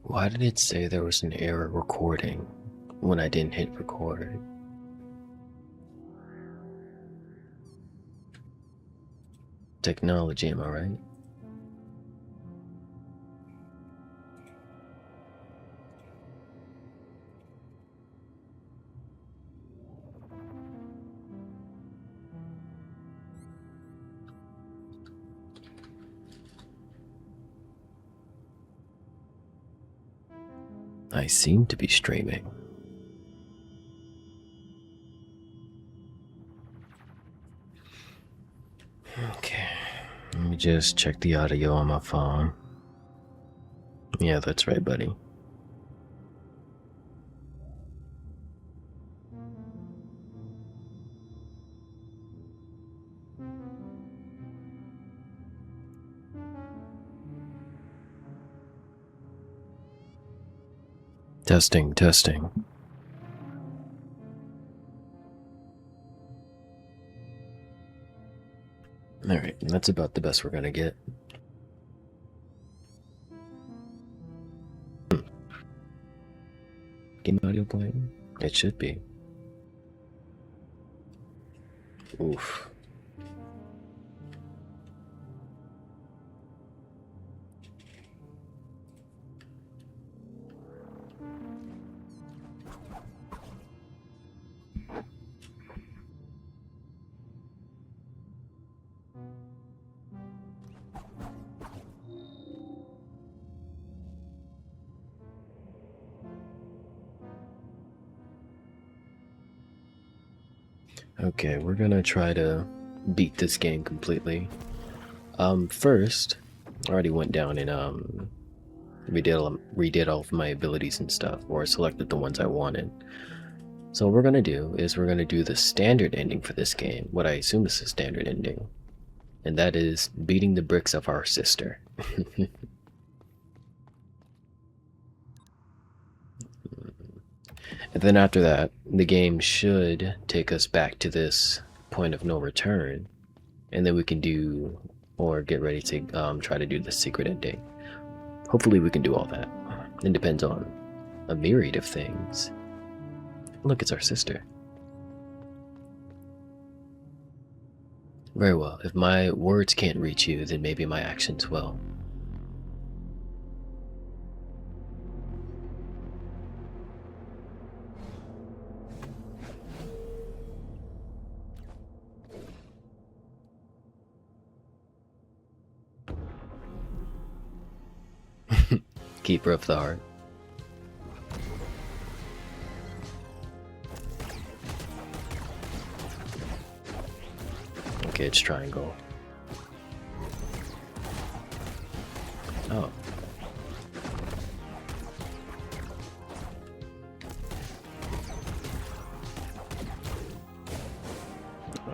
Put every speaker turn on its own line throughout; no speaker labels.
Why did it say there was an error recording when I didn't hit record? Technology, am I right? I seem to be streaming. Okay, let me just check the audio on my phone. Yeah, that's right, buddy. Testing, testing. Alright, that's about the best we're gonna get. Game audio playing? It should be. Oof. Okay, we're gonna try to beat this game completely. First, I already went down and redid all of my abilities and stuff, or selected the ones I wanted. So what we're gonna do is we're gonna do the standard ending for this game, what I assume is the standard ending, and that is beating the bricks of our sister. And then after that, the game should take us back to this point of no return, and then we can do, or get ready to try to do the secret ending. Hopefully we can do all that. It depends on a myriad of things. Look, it's our sister. Very well. If my words can't reach you, then maybe my actions will. Keeper of the heart. Okay, it's triangle. Oh.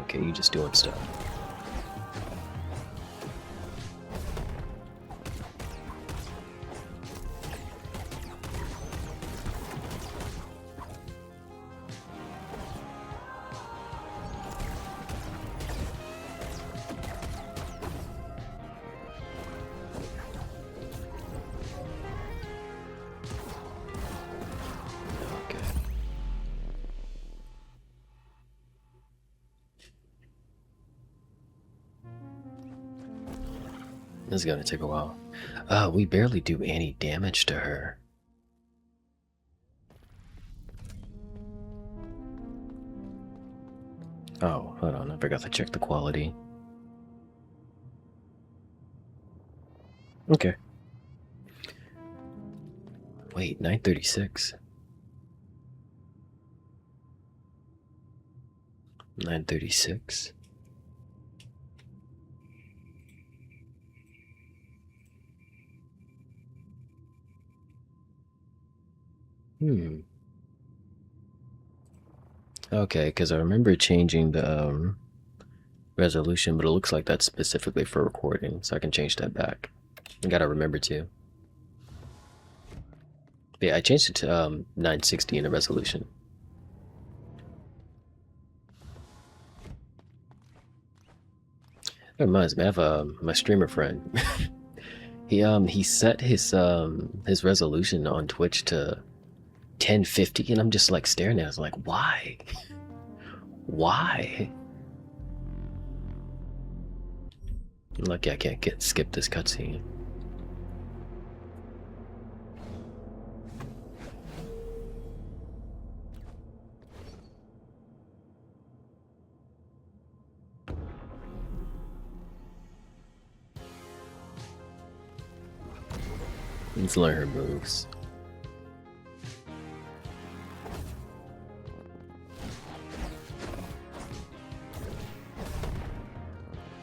Okay, you just doing stuff. This is gonna take a while. We barely do any damage to her. Oh, hold on, I forgot to check the quality. Okay. Wait, 936. 936. Okay, because I remember changing the resolution, but it looks like that's specifically for recording, so I can change that back. I gotta remember to. Yeah, I changed it to 960 in the resolution. That reminds me, I have my streamer friend. He set his resolution on Twitch to 1050, and I'm just like staring at it. I was like, why? Why? I'm lucky I can't skip this cutscene. Let's learn her moves.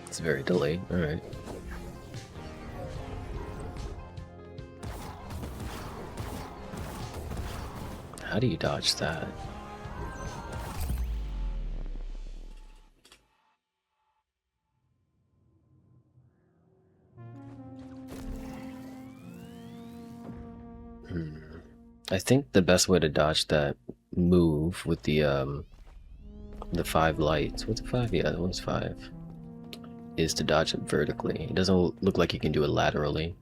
It's very delayed. Alright. How do you dodge that? I think the best way to dodge that move with the 5 lights. What's the 5? Yeah, that one's 5. Is to dodge it vertically. It doesn't look like you can do it laterally.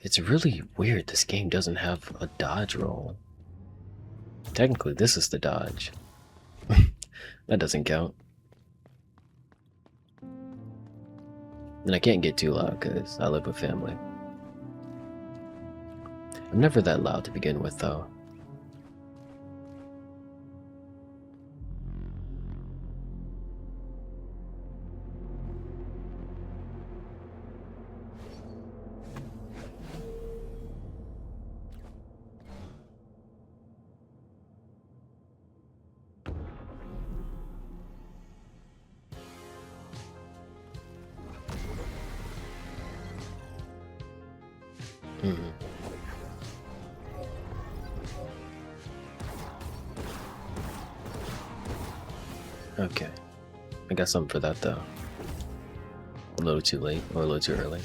It's really weird this game doesn't have a dodge roll. Technically, this is the dodge. That doesn't count. And I can't get too loud because I live with family. I'm never that loud to begin with, though. Okay. I got something for that though. A little too late or a little too early.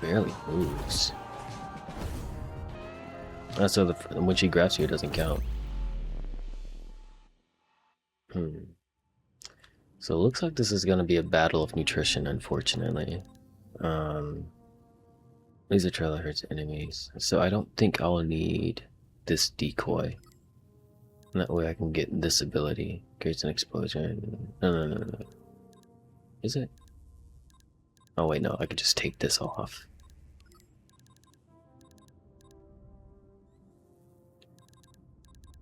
Barely moves. So when she grabs you, it doesn't count. So it looks like this is going to be a battle of nutrition, unfortunately. Laser trailer hurts enemies. So I don't think I'll need this decoy. That way I can get this ability. Creates an explosion. No. Is it? Oh wait, no, I could just take this off.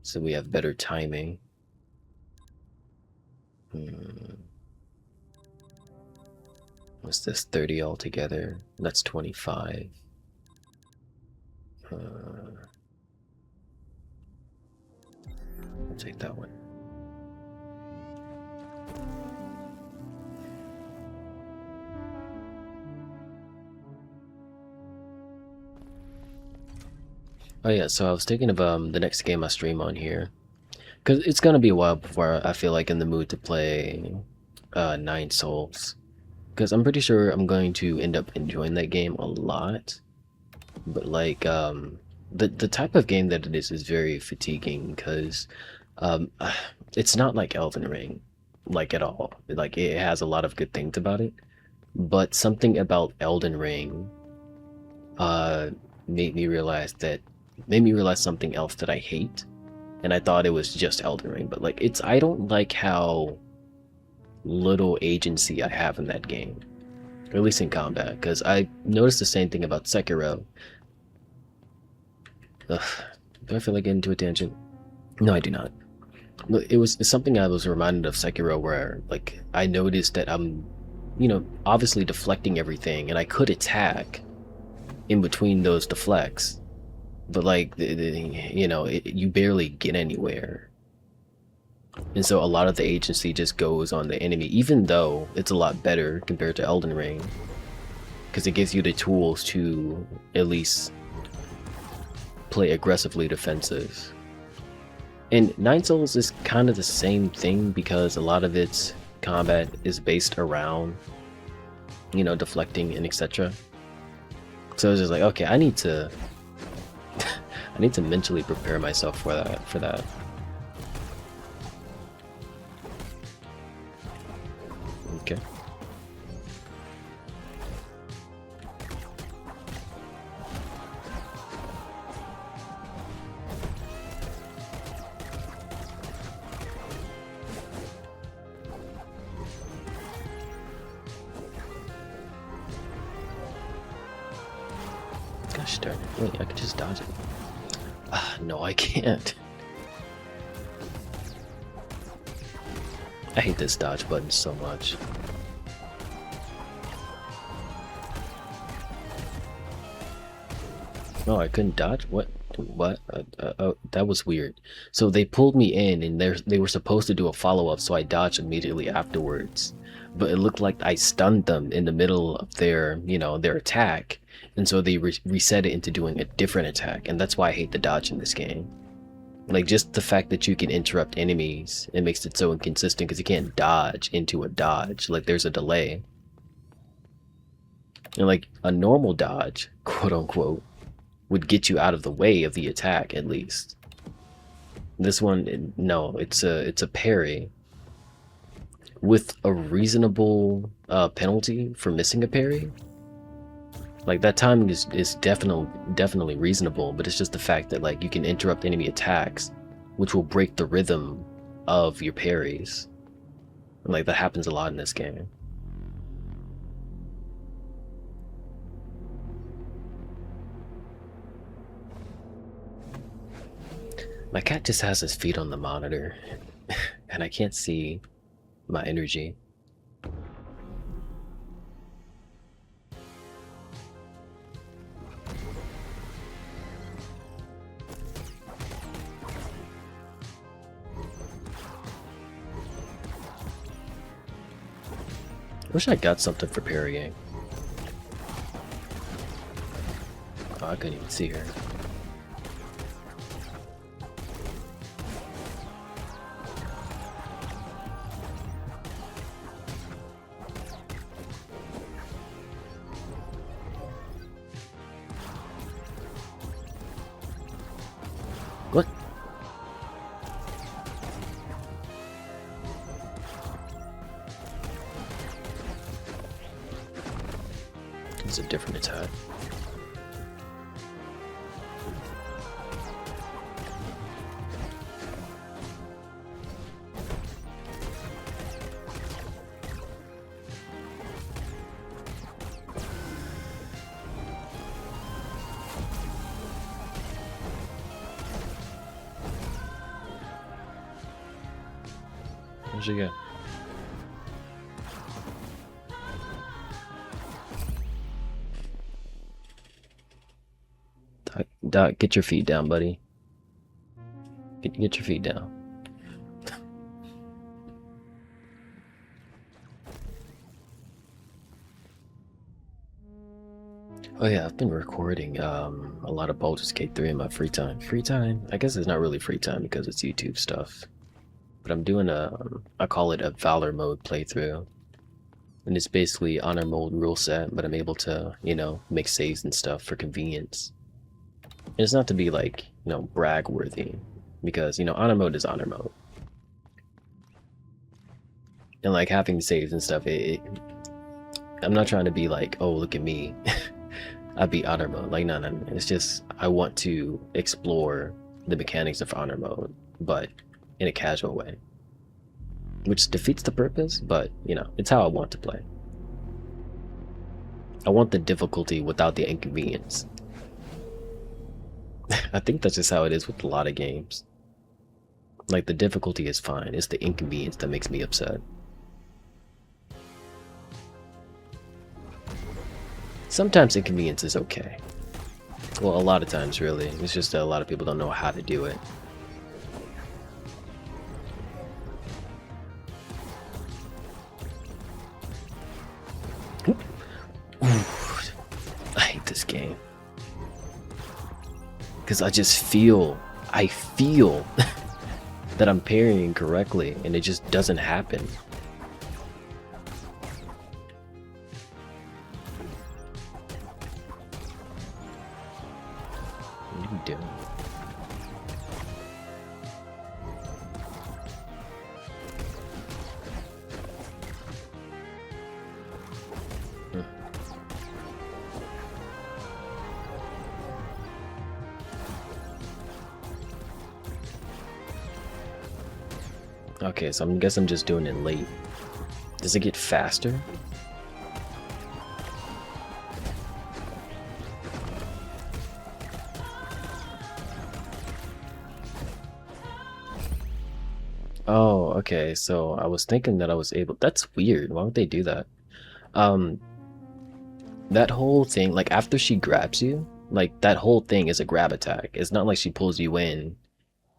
So we have better timing. What's this? 30 altogether. That's 25. I'll take that one. Oh yeah, so I was thinking of the next game I stream on here. Because it's gonna be a while before I feel like in the mood to play 9 Souls. Because I'm pretty sure I'm going to end up enjoying that game a lot. But like, the type of game that it is very fatiguing because it's not like Elden Ring, like at all. Like it has a lot of good things about it. But something about Elden Ring made me realize something else that I hate. And I thought it was just Elden Ring, but like I don't like how little agency I have in that game, or at least in combat, because I noticed the same thing about Sekiro. Ugh, do I feel like getting into a tangent? No, I do not. It's something I was reminded of Sekiro where like I noticed that I'm, obviously deflecting everything, and I could attack in between those deflects. But like, you barely get anywhere. And so a lot of the agency just goes on the enemy, even though it's a lot better compared to Elden Ring. Because it gives you the tools to at least play aggressively defensive. And Nine Souls is kind of the same thing because a lot of its combat is based around, you know, deflecting and etc. So it's just like, okay, I need to I need to mentally prepare myself for that. Okay. Gosh darn it. Wait, I could just dodge it. Ah, no, I can't. I hate this dodge button so much. Oh, I couldn't dodge? What? What? Oh, that was weird. So they pulled me in and they were supposed to do a follow-up, so I dodged immediately afterwards. But it looked like I stunned them in the middle of their, you know, their attack. And so they reset it into doing a different attack. And that's why I hate the dodge in this game. Like, just the fact that you can interrupt enemies, it makes it so inconsistent because you can't dodge into a dodge. Like, there's a delay. And like, a normal dodge, quote unquote, would get you out of the way of the attack at least. This one, no, it's a parry with a reasonable penalty for missing a parry. Like, that timing is definitely reasonable, but it's just the fact that like you can interrupt enemy attacks, which will break the rhythm of your parries. And, like, that happens a lot in this game. My cat just has his feet on the monitor, and I can't see my energy. Wish I got something for parrying. Oh, I couldn't even see her. What? It's a different attack. Where'd she go? Doc, get your feet down, buddy. Get your feet down. Oh yeah, I've been recording a lot of Baldur's Gate 3 in my free time. Free time? I guess it's not really free time because it's YouTube stuff. But I'm doing I call it a Valor mode playthrough. And it's basically honor mode rule set, but I'm able to, you know, make saves and stuff for convenience. And it's not to be like, you know, brag worthy, because, you know, honor mode is honor mode. And like having saves and stuff, I'm not trying to be like, oh, look at me. I beat honor mode. Like, no. It's just, I want to explore the mechanics of honor mode, but in a casual way. Which defeats the purpose, but, you know, it's how I want to play. I want the difficulty without the inconvenience. I think that's just how it is with a lot of games. Like, the difficulty is fine, it's the inconvenience that makes me upset. Sometimes inconvenience is okay. Well, a lot of times, really. It's just that a lot of people don't know how to do it. I hate this game. Because I feel that I'm parrying correctly, and it just doesn't happen. What are you doing? Okay, so I guess I'm just doing it late. Does it get faster? Oh, okay, so I was thinking that I was able— that's weird. Why would they do that? Um, that whole thing, like after she grabs you, like that whole thing is a grab attack. It's not like she pulls you in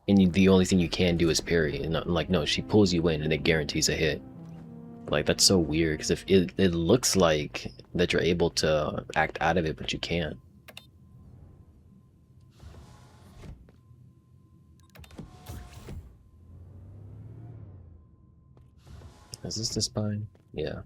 and the only thing you can do is parry. And like, no, she pulls you in and it guarantees a hit. Like, that's so weird, because if it looks like that you're able to act out of it, but you can't. Is this the spine? Yeah.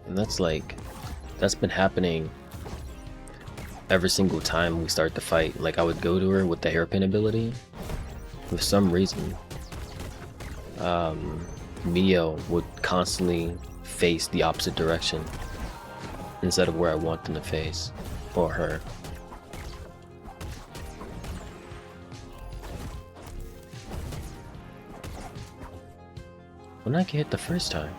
And that's been happening every single time we start the fight. Like, I would go to her with the hairpin ability. For some reason, Mio would constantly face the opposite direction instead of where I want them to face, or her. When I get hit the first time.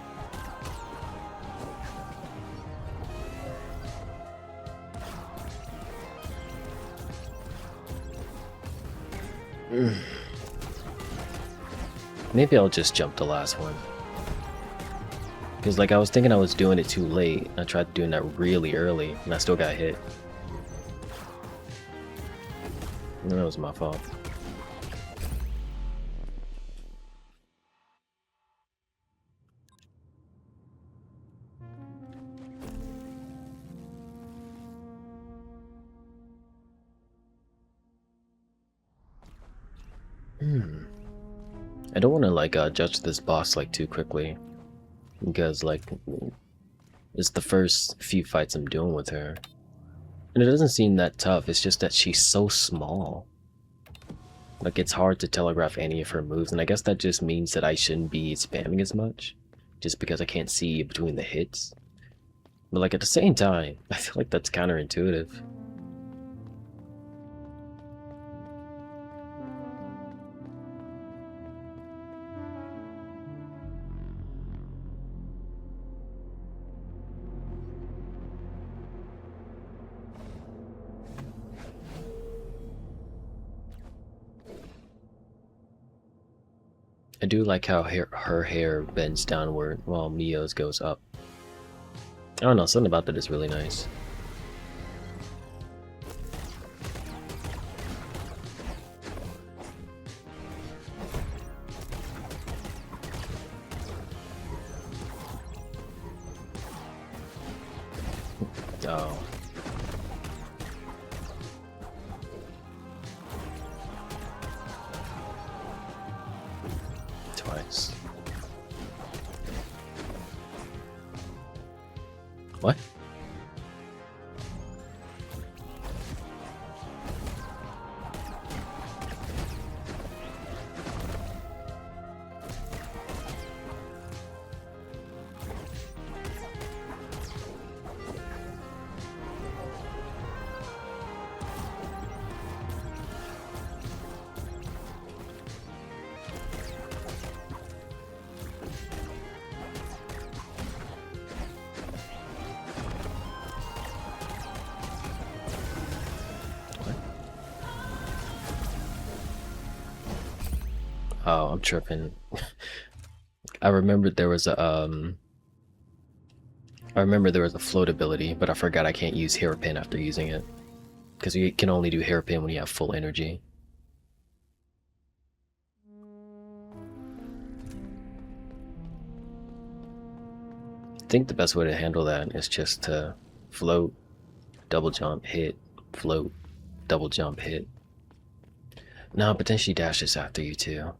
Maybe I'll just jump the last one. Because, like, I was thinking I was doing it too late. I tried doing that really early, and I still got hit. And that was my fault. I don't want to, like, judge this boss, like, too quickly. Because, like, it's the first few fights I'm doing with her. And it doesn't seem that tough, it's just that she's so small. Like, it's hard to telegraph any of her moves, and I guess that just means that I shouldn't be spamming as much. Just because I can't see between the hits. But, like, at the same time, I feel like that's counterintuitive. I do like how her hair bends downward while Mio's goes up. I don't know, something about that is really nice. Oh. Twice. What? Oh, I'm tripping. I remembered there was a I remember there was a float ability, but I forgot I can't use hairpin after using it. Because you can only do hairpin when you have full energy. I think the best way to handle that is just to float, double jump, hit, float, double jump, hit. No, but then she dashes after you too.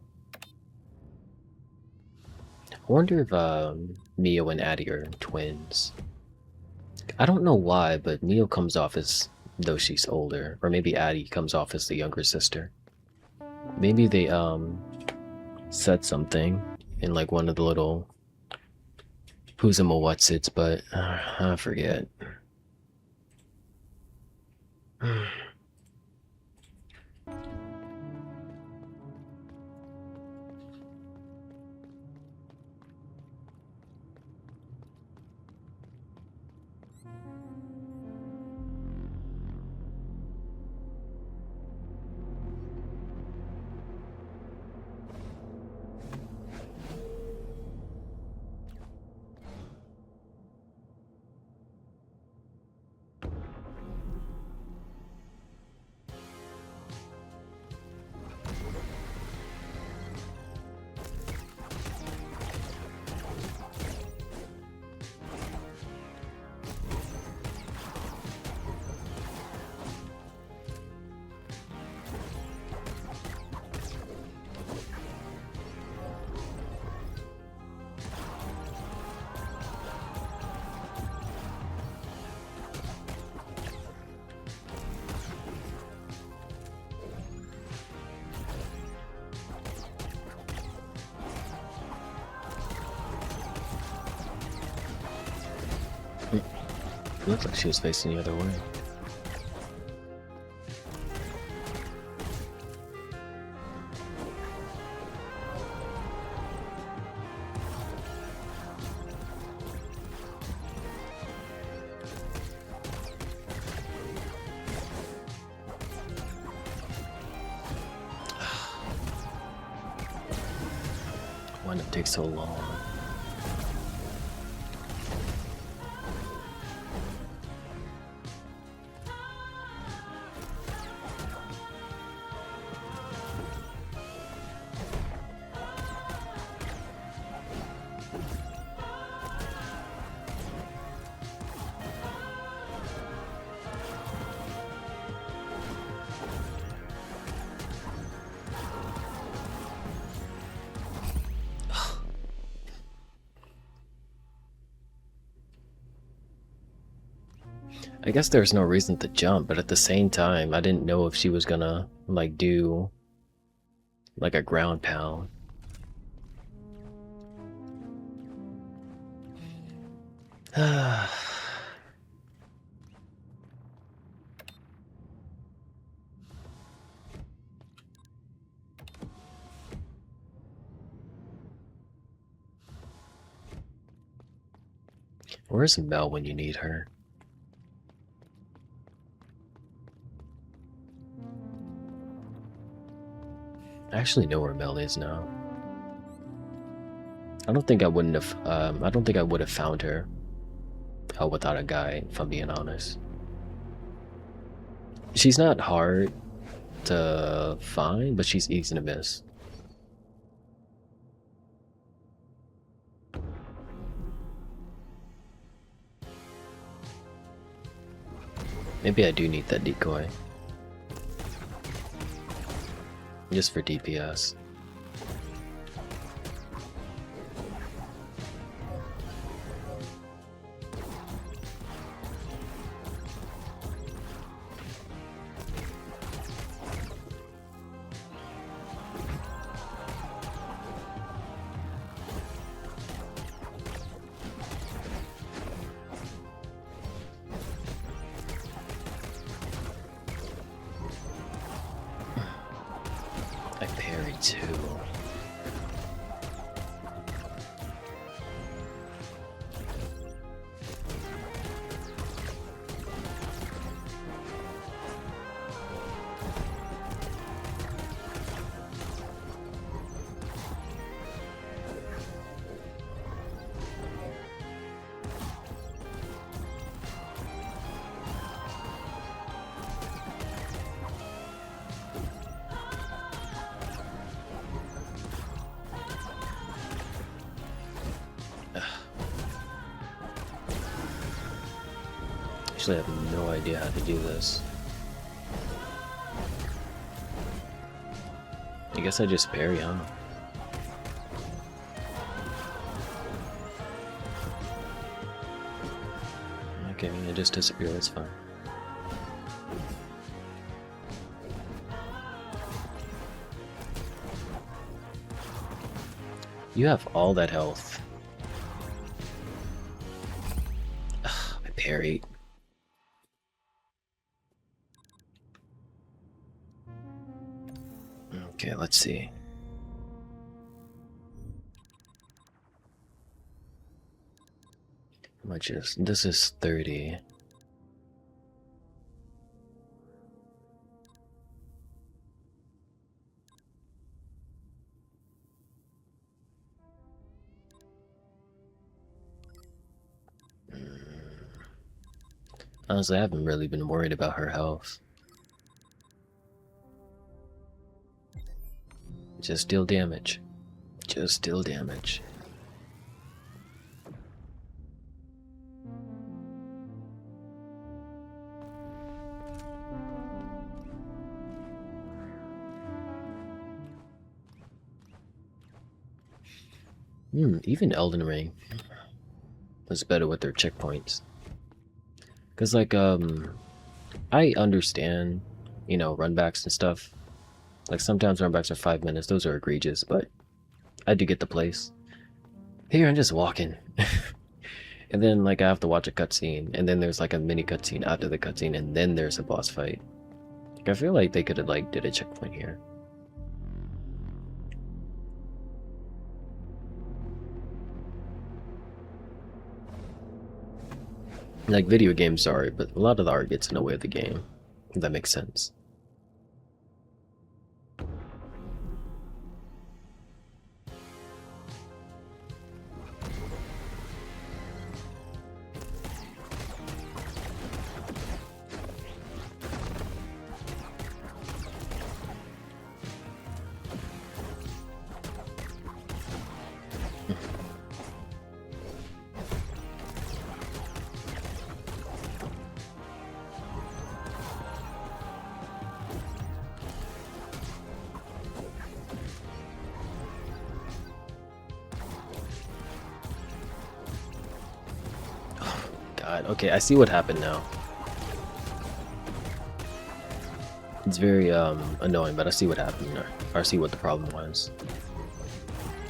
I wonder if Mio and Addie are twins. I don't know why, but Mio comes off as though she's older, or maybe Addie comes off as the younger sister. Maybe they said something in like one of the little who's a what's it's, but I forget. It looked like she was facing the other way. Why did it take so long? I guess there's no reason to jump, but at the same time, I didn't know if she was gonna, like, do, like, a ground pound. Where's Mel when you need her? I actually know where Mel is now. I don't think I wouldn't have, I don't think I would have found her without a guide, if I'm being honest. She's not hard to find, but she's easy to miss. Maybe I do need that decoy. Just for DPS. I parry too. Actually, I have no idea how to do this. I guess I just parry, huh? Okay, I just disappear, that's fine. You have all that health. Ugh, I parried. Okay, let's see. How much is this? Is 30. Honestly, I haven't really been worried about her health. Just deal damage. Just deal damage. Even Elden Ring was better with their checkpoints. Cause like I understand, you know, runbacks and stuff. Like sometimes runbacks are 5 minutes, those are egregious, but I do get the place. Here I'm just walking. And then like I have to watch a cutscene, and then there's like a mini cutscene after the cutscene, and then there's a boss fight. Like, I feel like they could have like did a checkpoint here. Like video games, sorry, but a lot of the art gets in the way of the game. If that makes sense. God, okay, I see what happened now. It's very annoying, but I see what happened, or I see what the problem was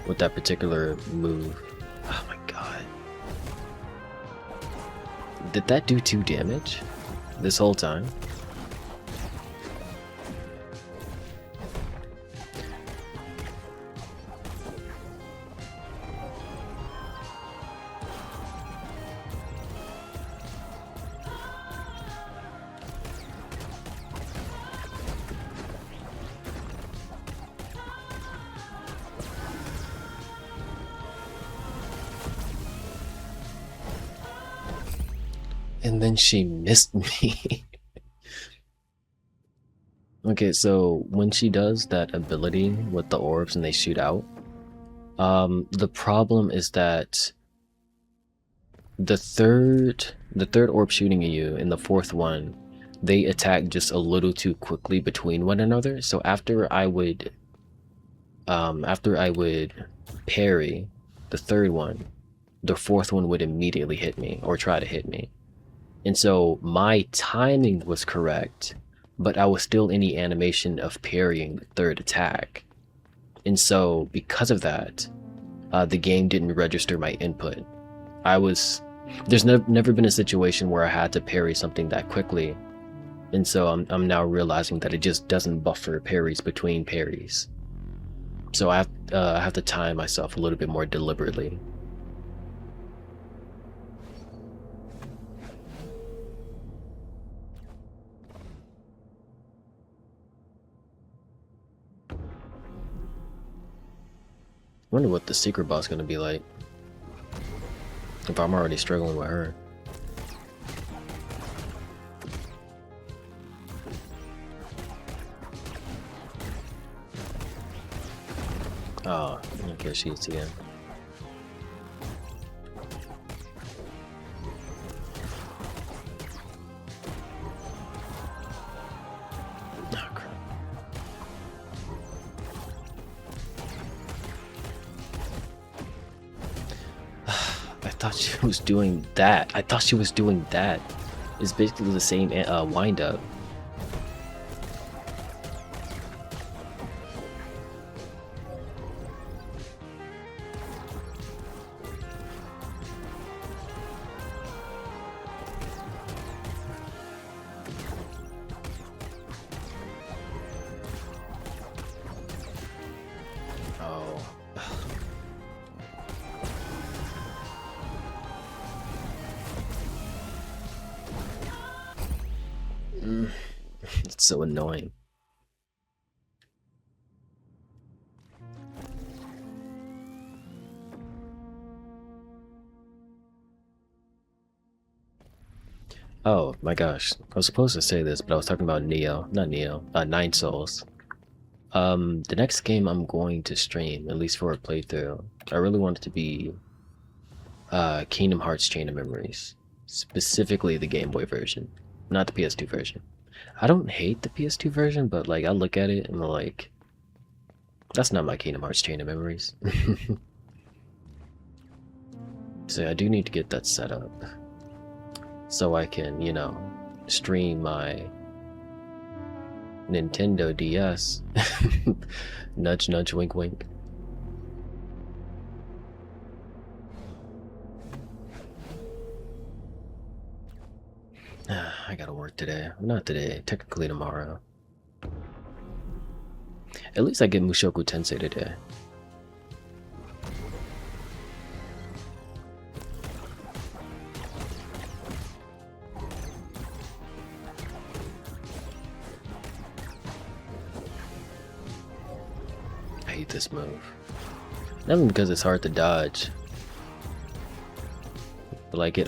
with that particular move. Oh my god. Did that do 2 damage this whole time? And then she missed me. Okay, so when she does that ability with the orbs and they shoot out, the problem is that the third orb shooting at you and the fourth one, they attack just a little too quickly between one another. So after I would parry the third one, the fourth one would immediately hit me or try to hit me. And so my timing was correct, but I was still in the animation of parrying the third attack. And so because of that, the game didn't register my input. There's never been a situation where I had to parry something that quickly. And so I'm now realizing that it just doesn't buffer parries between parries. So I have to time myself a little bit more deliberately. I wonder what the secret boss is gonna be like. If I'm already struggling with her. Oh, okay, she's again. thought she was doing that. I thought she was doing that. It's basically the same wind up. Oh. It's so annoying. Oh my gosh, I was supposed to say this, but I was talking about Nine Souls. The next game I'm going to stream, at least for a playthrough, I really want it to be Kingdom Hearts Chain of Memories. Specifically the Game Boy version, not the PS2 version. I don't hate the PS2 version, but like I look at it and I'm like, that's not my Kingdom Hearts Chain of Memories. So I do need to get that set up so I can, you know, stream my Nintendo DS. Nudge nudge wink wink. I gotta work today. Not today, technically tomorrow. At least I get Mushoku Tensei today. I hate this move. Not only because it's hard to dodge, but like it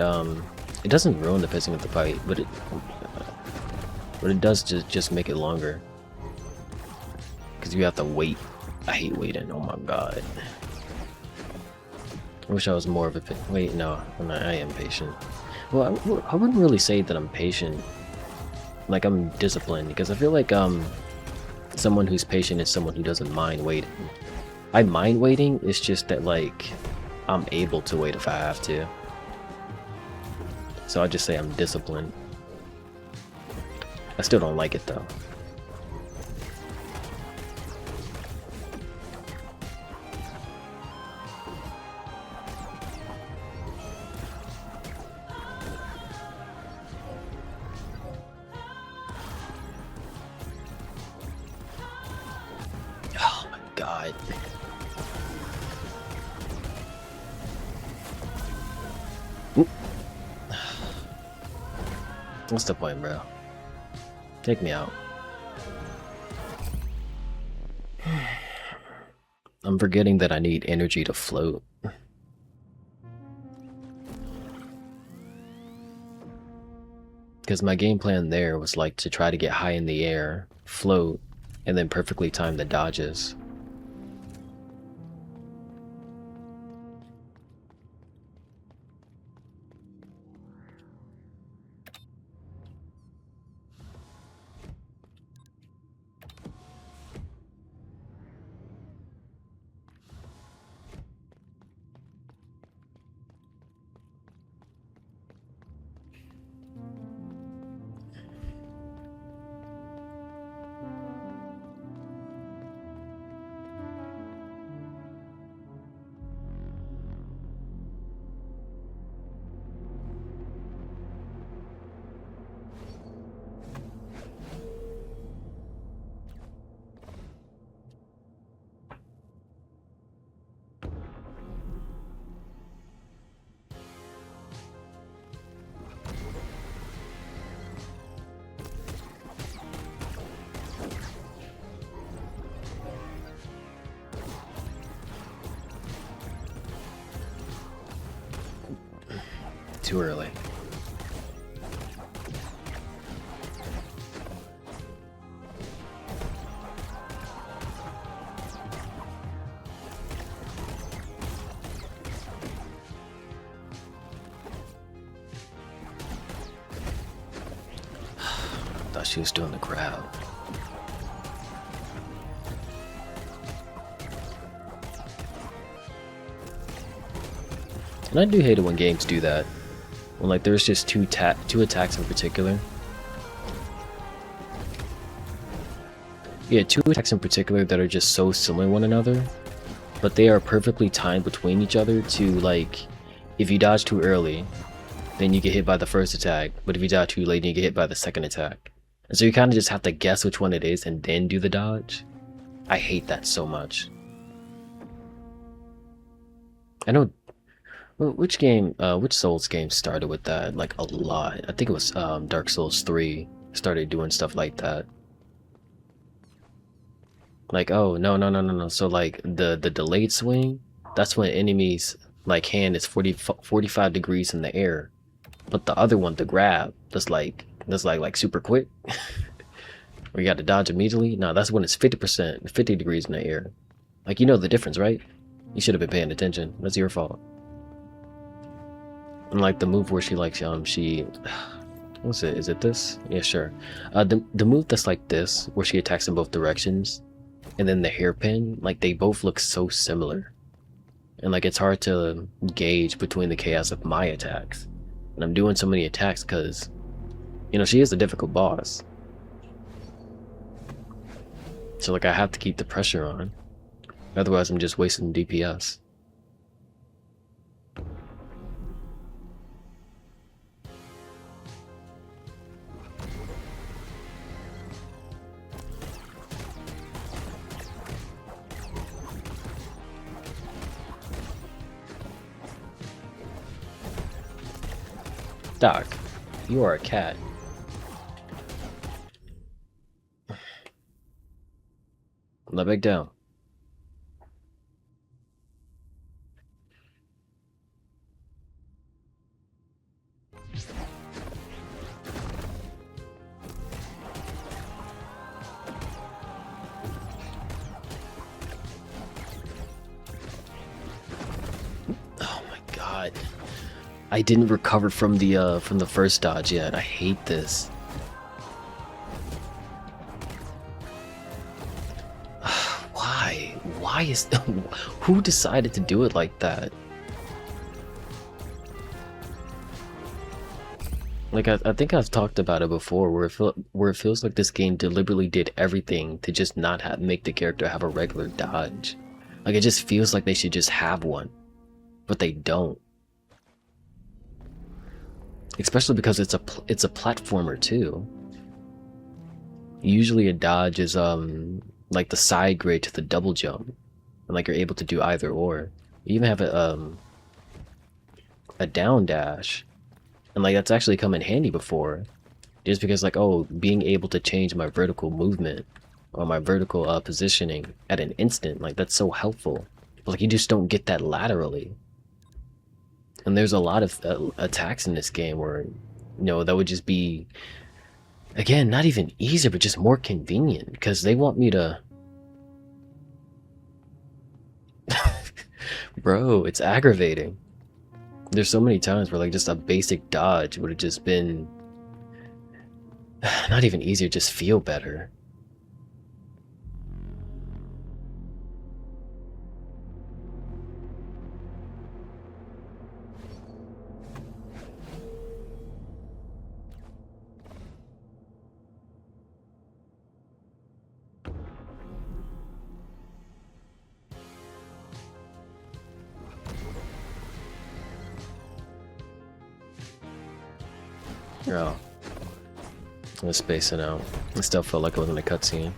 doesn't ruin the pacing of the fight, but it does just make it longer. Because you have to wait. I hate waiting. Oh my god. I wish I was more of a wait. No, I am patient. Well, I wouldn't really say that I'm patient. Like I'm disciplined, because I feel like someone who's patient is someone who doesn't mind waiting. I mind waiting. It's just that like I'm able to wait if I have to. So I just say I'm disciplined. I still don't like it though. Oh my god. Oop. What's the point, bro? Take me out. I'm forgetting that I need energy to float. Because my game plan there was like to try to get high in the air, float, and then perfectly time the dodges. Too early. Thought she was doing the crowd. And I do hate it when games do that. When like there's just two attacks in particular. Yeah, two attacks in particular that are just so similar to one another, but they are perfectly timed between each other to, like, if you dodge too early, then you get hit by the first attack, but if you dodge too late, you get hit by the second attack. And so you kind of just have to guess which one it is and then do the dodge. I hate that so much. I know, which Souls game started with that, like, a lot? I think it was Dark Souls 3 started doing stuff like that. Like, oh, no. So, like, the delayed swing, that's when enemies, like, hand is 45 degrees in the air. But the other one, the grab, that's like super quick. Where you got to dodge immediately. No, that's when it's 50%, 50 degrees in the air. Like, you know the difference, right? You should have been paying attention. That's your fault. And, like, the move where she, like, what's it? Is it this? Yeah, sure. The move that's like this, where she attacks in both directions, and then the hairpin, like, they both look so similar. And, like, it's hard to gauge between the chaos of my attacks. And I'm doing so many attacks because, you know, she is a difficult boss. So, like, I have to keep the pressure on. Otherwise, I'm just wasting DPS. Doc, you are a cat. Let back down. Oh my god. I didn't recover from the first dodge yet. I hate this. Why? Why is who decided to do it like that? Like I think I've talked about it before, where it feels like this game deliberately did everything to just not make the character have a regular dodge. Like it just feels like they should just have one, but they don't. Especially because it's a platformer too. Usually a dodge is like the side grade to the double jump, and like you're able to do either or. You even have a down dash, and like that's actually come in handy before, just because like, oh, being able to change my vertical movement or my vertical positioning at an instant, like that's so helpful. But, like you just don't get that laterally. And there's a lot of attacks in this game where, you know, that would just be, again, not even easier, but just more convenient, because they want me to... Bro, it's aggravating. There's so many times where, like, just a basic dodge would have just been... not even easier, just feel better. Oh. I was spacing out. It still felt like it was in a cutscene.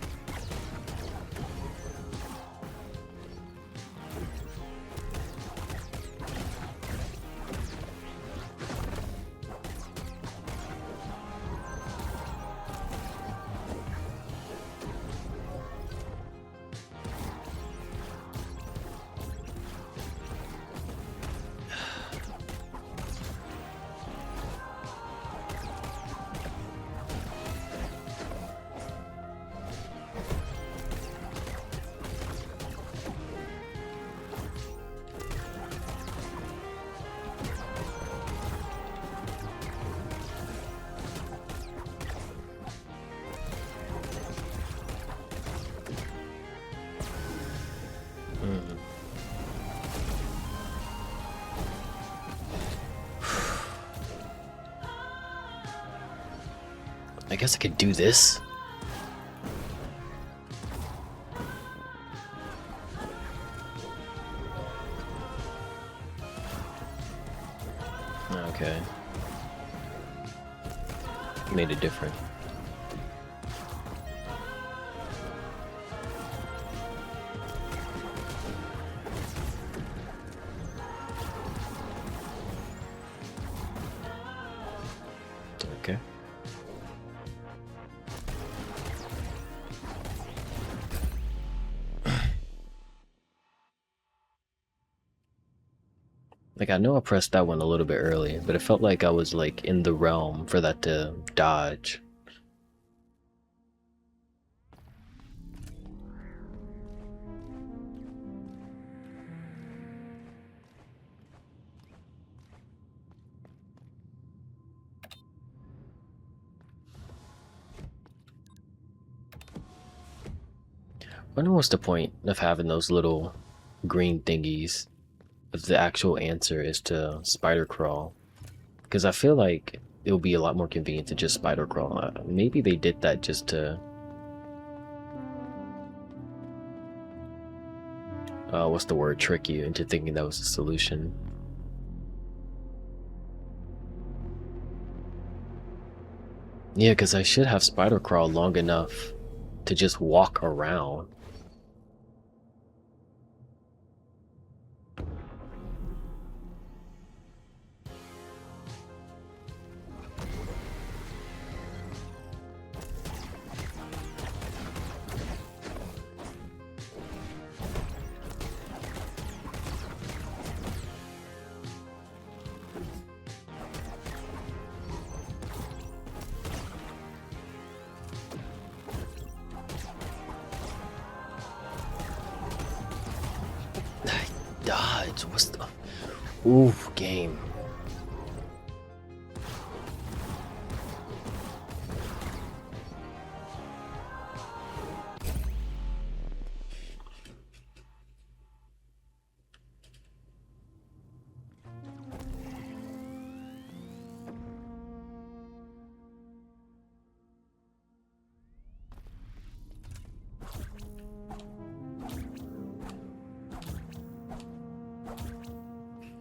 I guess I could do this. Okay. Made it different. Okay. Like, I know I pressed that one a little bit early, but it felt like I was like in the realm for that to dodge. Wonder what's the point of having those little green thingies if the actual answer is to spider crawl? Because I feel like it would be a lot more convenient to just spider crawl. Maybe they did that just to what's the word, trick you into thinking that was the solution. Yeah, because I should have spider crawl long enough to just walk around. Dodge, what's the... Ooh, game.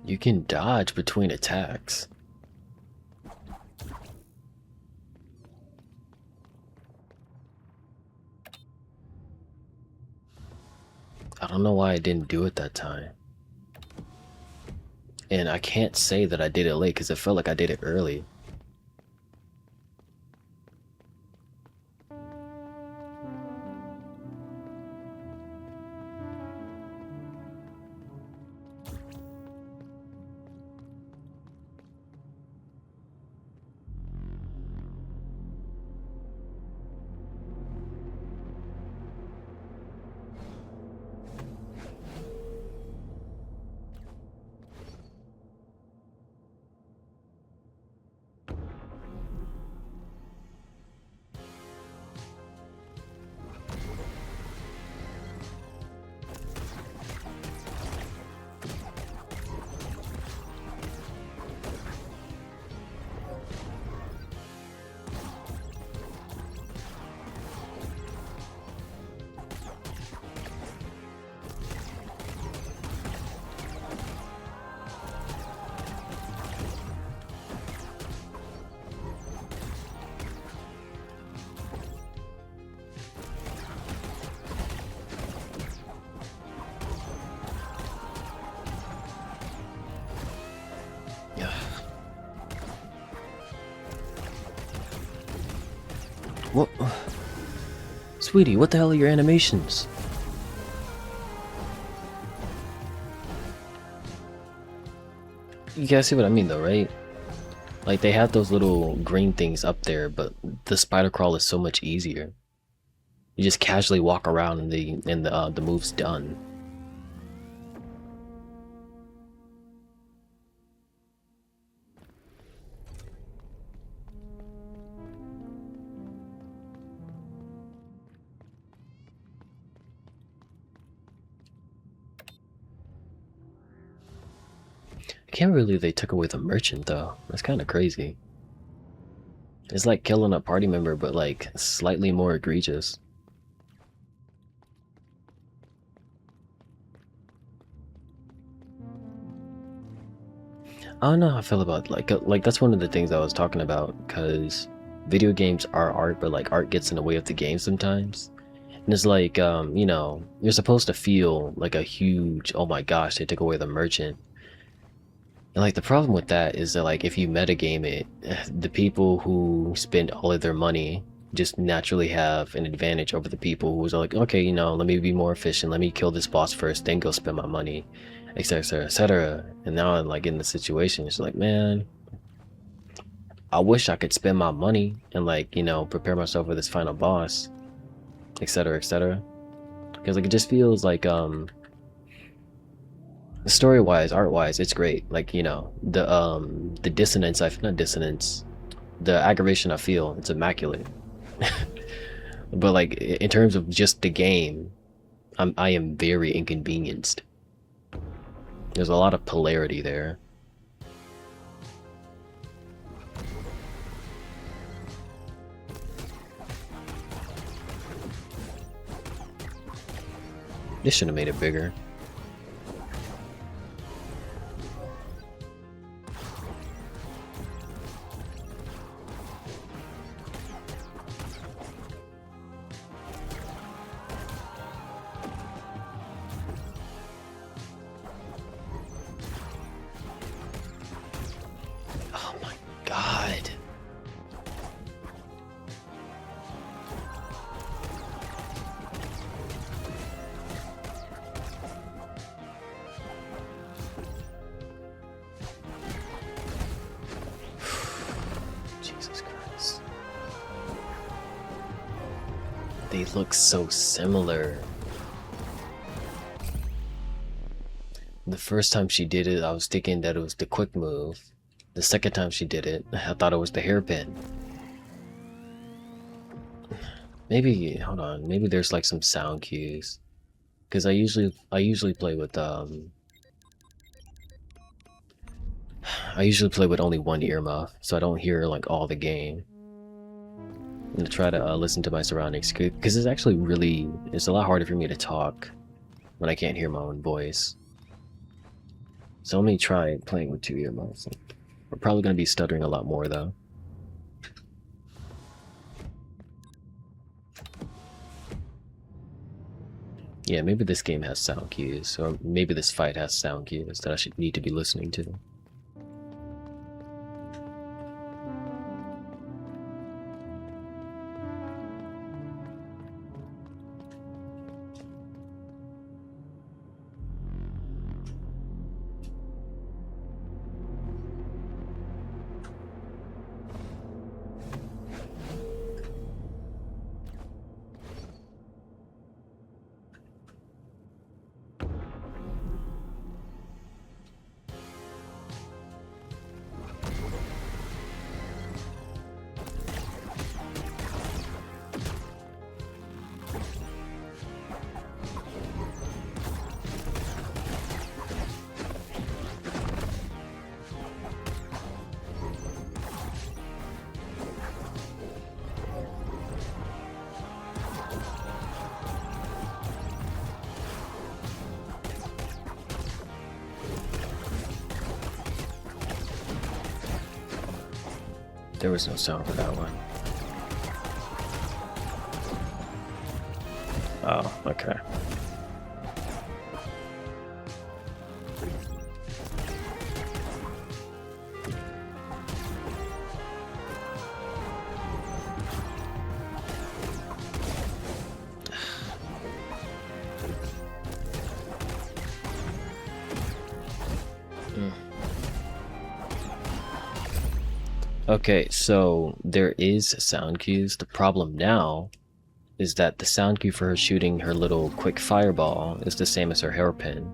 You can dodge between attacks. I don't know why I didn't do it that time. And I can't say that I did it late because it felt like I did it early. What? Sweetie, what the hell are your animations? You guys see what I mean though, right? Like, they have those little green things up there, but the spider crawl is so much easier. You just casually walk around and the move's done. I can't believe they took away the merchant though. That's kind of crazy. It's like killing a party member, but like slightly more egregious. I don't know how I feel about like that's one of the things I was talking about, because video games are art, but like art gets in the way of the game sometimes. And it's like you know, you're supposed to feel like a huge, oh my gosh, they took away the merchant. And like the problem with that is that like if you metagame it, the people who spend all of their money just naturally have an advantage over the people who's like, okay, you know, let me be more efficient, let me kill this boss first, then go spend my money, etc, etc, etc. And now I'm like in the situation, it's like, man, I wish I could spend my money and like, you know, prepare myself for this final boss, etc, etc. Because like it just feels like story-wise, art-wise, it's great. Like, you know, the dissonance, not dissonance, the aggravation I feel, it's immaculate. But like in terms of just the game, I am very inconvenienced. There's a lot of polarity there. This should have made it bigger. Oh my god. Jesus Christ. They look so similar. The first time she did it, I was thinking that it was the quick move. The second time she did it, I thought it was the hairpin. Maybe, hold on, maybe there's like some sound cues. Because I usually play with I usually play with only one earmuff, so I don't hear like all the game. I'm gonna try to listen to my surroundings, because it's actually really, it's a lot harder for me to talk when I can't hear my own voice. So let me try playing with two earmuffs. We're probably gonna be stuttering a lot more though. Yeah, maybe this game has sound cues, or maybe this fight has sound cues that I should need to be listening to. There was no sound for that one. Oh, okay. Okay, so there is sound cues. The problem now is that the sound cue for her shooting her little quick fireball is the same as her hairpin.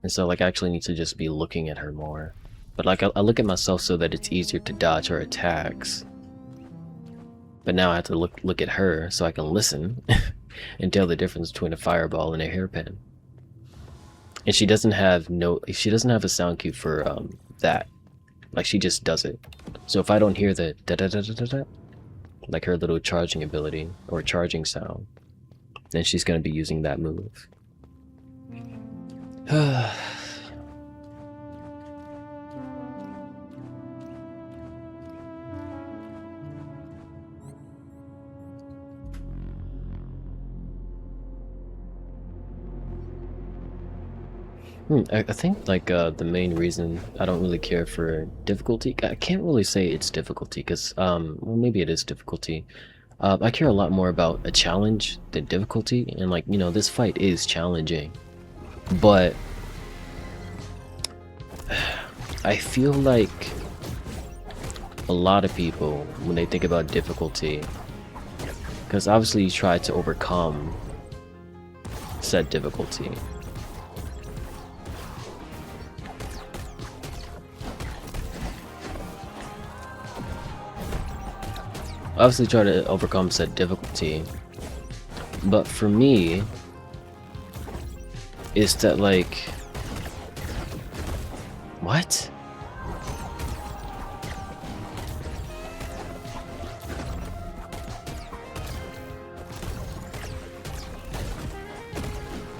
And so like I actually need to just be looking at her more. But like I look at myself so that it's easier to dodge her attacks. But now I have to look at her so I can listen and tell the difference between a fireball and a hairpin. And she doesn't have a sound cue for that. Like she just does it. So if I don't hear the da da da da da da, like her little charging ability or charging sound, then she's gonna be using that move. I think like the main reason I don't really care for difficulty, I can't really say it's difficulty because well, maybe it is difficulty. I care a lot more about a challenge than difficulty, and like, you know, this fight is challenging, but I feel like a lot of people, when they think about difficulty, because obviously you try to overcome said difficulty. Obviously try to overcome said difficulty, but for me, is that like, what?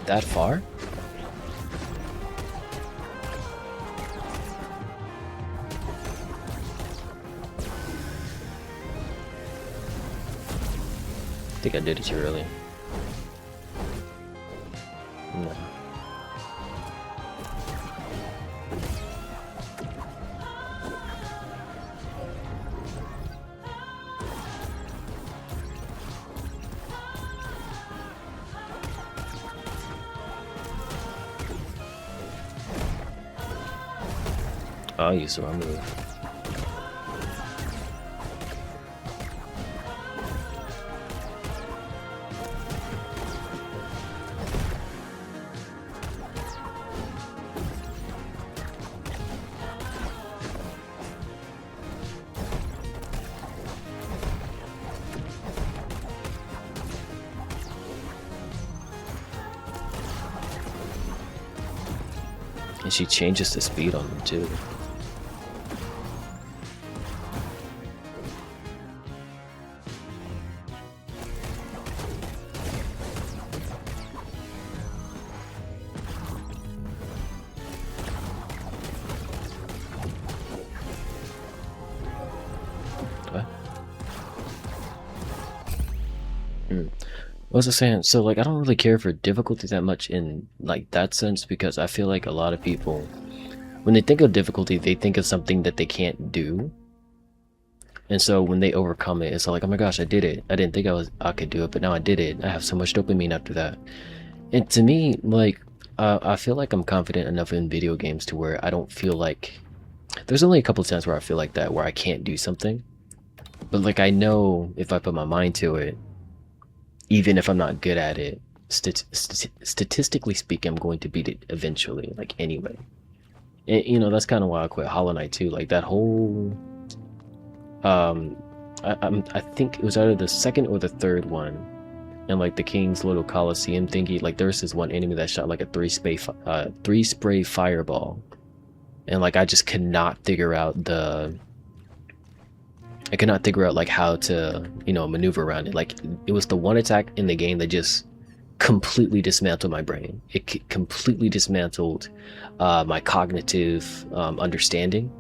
That far? I think I did it too early. No. I'll use the wrong move. And she changes the speed on them too. What was I saying? So like, I don't really care for difficulty that much in like that sense, because I feel like a lot of people, when they think of difficulty, they think of something that they can't do. And so when they overcome it, it's like, oh my gosh, I did it. I didn't think I could do it, but now I did it. I have so much dopamine after that. And to me, like, I feel like I'm confident enough in video games to where I don't feel like, there's only a couple of times where I feel like that, where I can't do something. But like, I know if I put my mind to it, even if I'm not good at it, statistically speaking, I'm going to beat it eventually, like anyway. And, you know, that's kind of why I quit Hollow Knight too. Like that whole, I think it was either the second or the third one, and like the King's little Coliseum thingy. Like there's this one enemy that shot like a three spray fireball, and like I just could not figure out like how to, you know, maneuver around it. Like it was the one attack in the game that just completely dismantled my brain. It completely dismantled my cognitive understanding,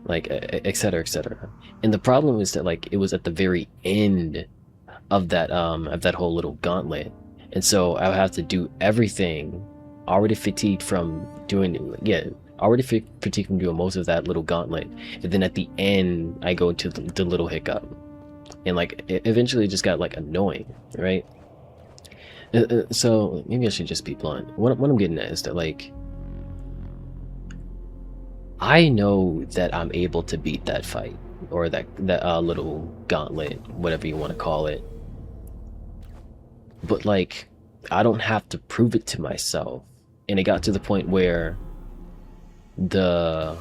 like etc etc. And the problem is that like it was at the very end of that whole little gauntlet, and so I would have to do everything, already fatigued from doing most of that little gauntlet, and then at the end I go into the little hiccup, and like it eventually just got like annoying, right? So maybe I should just be blunt. What I'm getting at is that like, I know that I'm able to beat that fight, or that little gauntlet, whatever you want to call it, but like I don't have to prove it to myself. And it got to the point where the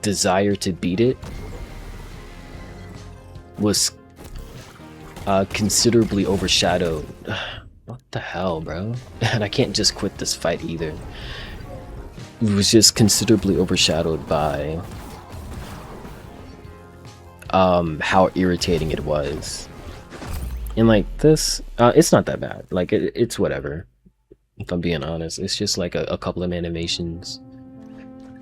desire to beat it was considerably overshadowed. What the hell, bro? And I can't just quit this fight either. It was just considerably overshadowed by how irritating it was. And like this, it's not that bad. Like it's whatever. If I'm being honest, it's just like a couple of animations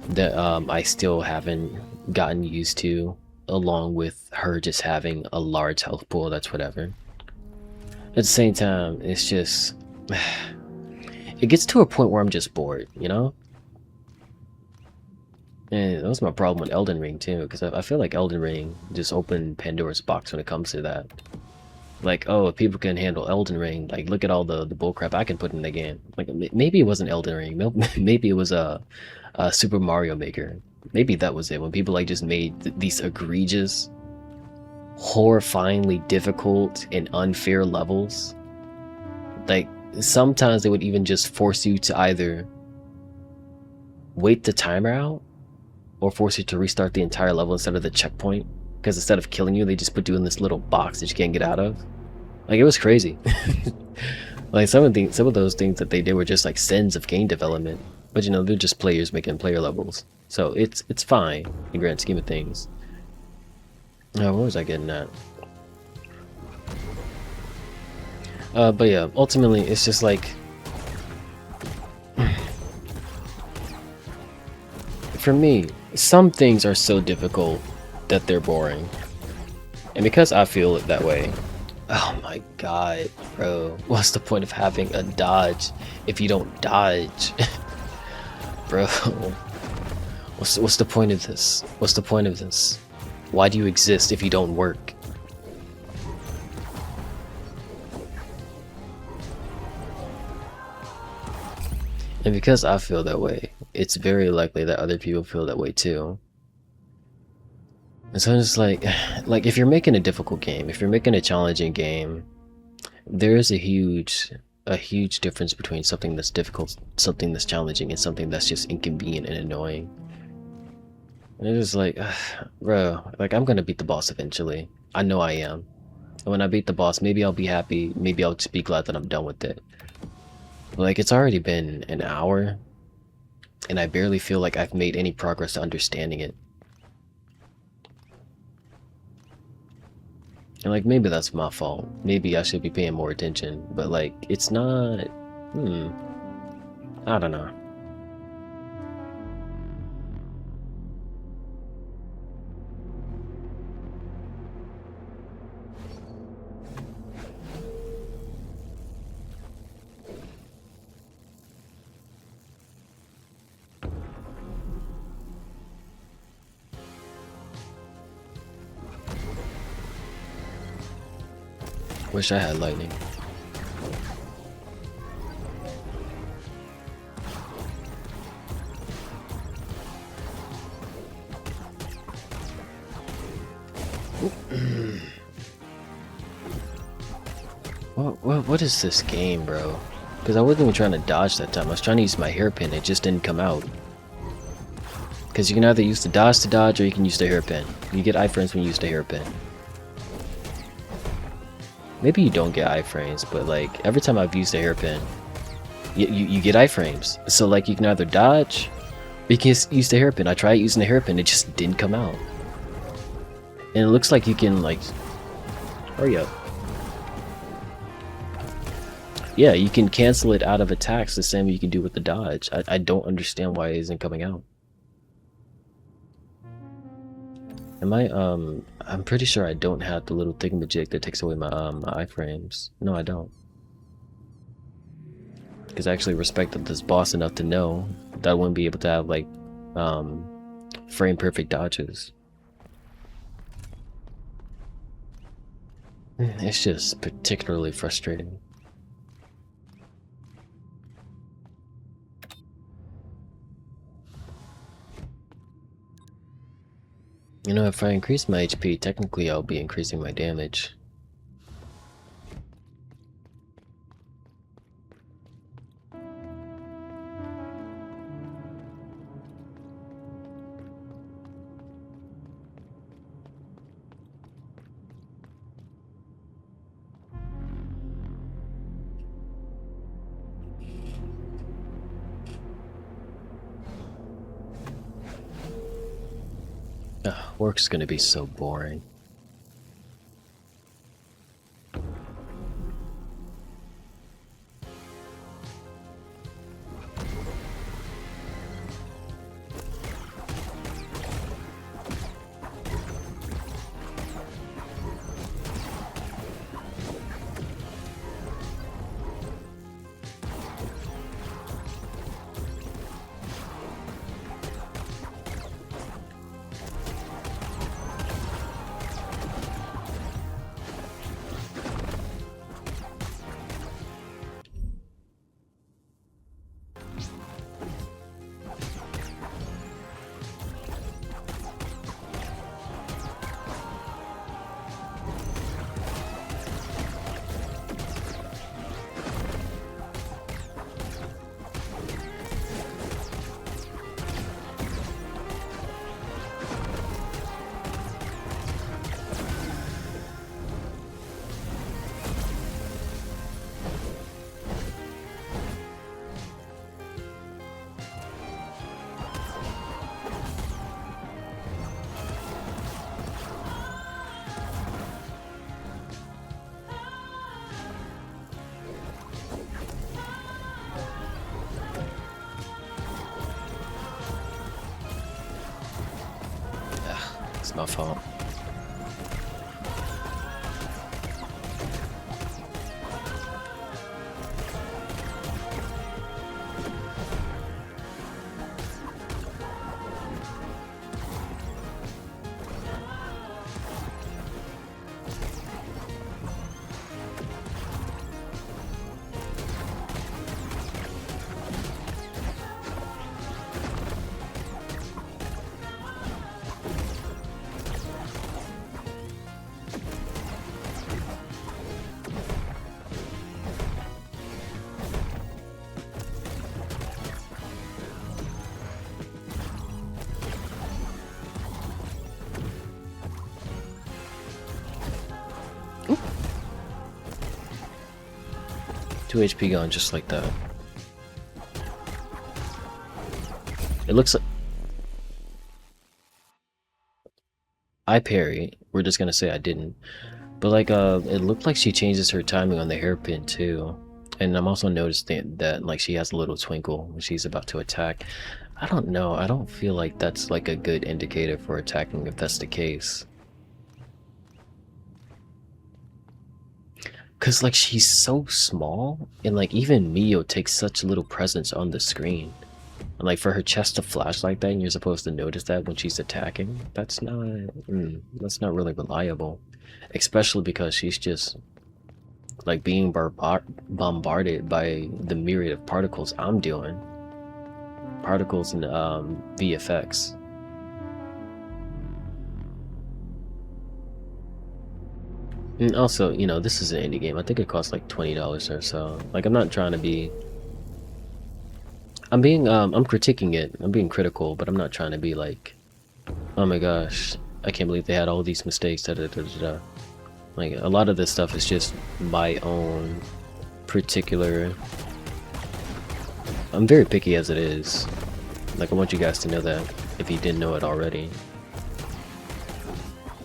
that I still haven't gotten used to, along with her just having a large health pool. That's whatever. At the same time, it's just it gets to a point where I'm just bored, you know? And that was my problem with Elden Ring too, because I feel like Elden Ring just opened Pandora's box when it comes to that. Like, oh, if people can handle Elden Ring, like, look at all the bullcrap I can put in the game. Like, maybe it wasn't Elden Ring. Maybe it was a Super Mario Maker. Maybe that was it. When people like just made these egregious, horrifyingly difficult and unfair levels. Like, sometimes they would even just force you to either wait the timer out or force you to restart the entire level instead of the checkpoint. Because instead of killing you, they just put you in this little box that you can't get out of. Like, it was crazy. Like, some of those things that they did were just like sins of game development. But you know, they're just players making player levels, so it's fine in the grand scheme of things. What was I getting at? But yeah, ultimately, it's just like, for me, some things are so difficult that they're boring. And because I feel it that way, oh my god, bro, what's the point of having a dodge if you don't dodge? Bro, what's the point of this? What's the point of this? Why do you exist if you don't work? And because I feel that way, it's very likely that other people feel that way too. And so it's like if you're making a difficult game, if you're making a challenging game, there is a huge difference between something that's difficult, something that's challenging, and something that's just inconvenient and annoying. And it's like, bro, like, I'm gonna beat the boss eventually. I know I am. And when I beat the boss, maybe I'll be happy, maybe I'll just be glad that I'm done with it. Like, it's already been an hour, and I barely feel like I've made any progress to understanding it. And like, maybe that's my fault. Maybe I should be paying more attention, but like, it's not, I don't know. Wish I had lightning. What is this game, bro? Because I wasn't even trying to dodge that time. I was trying to use my hairpin. It just didn't come out. Because you can either use the dodge to dodge, or you can use the hairpin. You get iframes when you use the hairpin. Maybe you don't get iframes, but like, every time I've used a hairpin, you get iframes. So like, you can either dodge, or you can use the hairpin. I tried using the hairpin, it just didn't come out. And it looks like you can like, hurry up. Yeah, you can cancel it out of attacks the same way you can do with the dodge. I don't understand why it isn't coming out. Am I, I'm pretty sure I don't have the little thingamajig that takes away my iframes. No, I don't. Because I actually respected this boss enough to know that I wouldn't be able to have, like, frame perfect dodges. It's just particularly frustrating. You know, if I increase my HP, technically I'll be increasing my damage. Work's gonna be so boring. It's my fault. Ooh. 2 HP gone just like that. It looks like I parry. We're just gonna say I didn't. But like it looked like she changes her timing on the hairpin too. And I'm also noticing that like she has a little twinkle when she's about to attack. I don't know. I don't feel like that's like a good indicator for attacking if that's the case. Cause like she's so small, and like even Mio takes such little presence on the screen. And like for her chest to flash like that, and you're supposed to notice that when she's attacking, that's not really reliable. Especially because she's just like being bombarded by the myriad of particles I'm doing. Particles and VFX. And also, you know, this is an indie game. I think it costs like $20 or so. Like, I'm not trying to be... I'm critiquing it. I'm being critical, but I'm not trying to be like, oh my gosh, I can't believe they had all these mistakes, da da da da da. Like, a lot of this stuff is just my own particular... I'm very picky as it is. Like, I want you guys to know that, if you didn't know it already.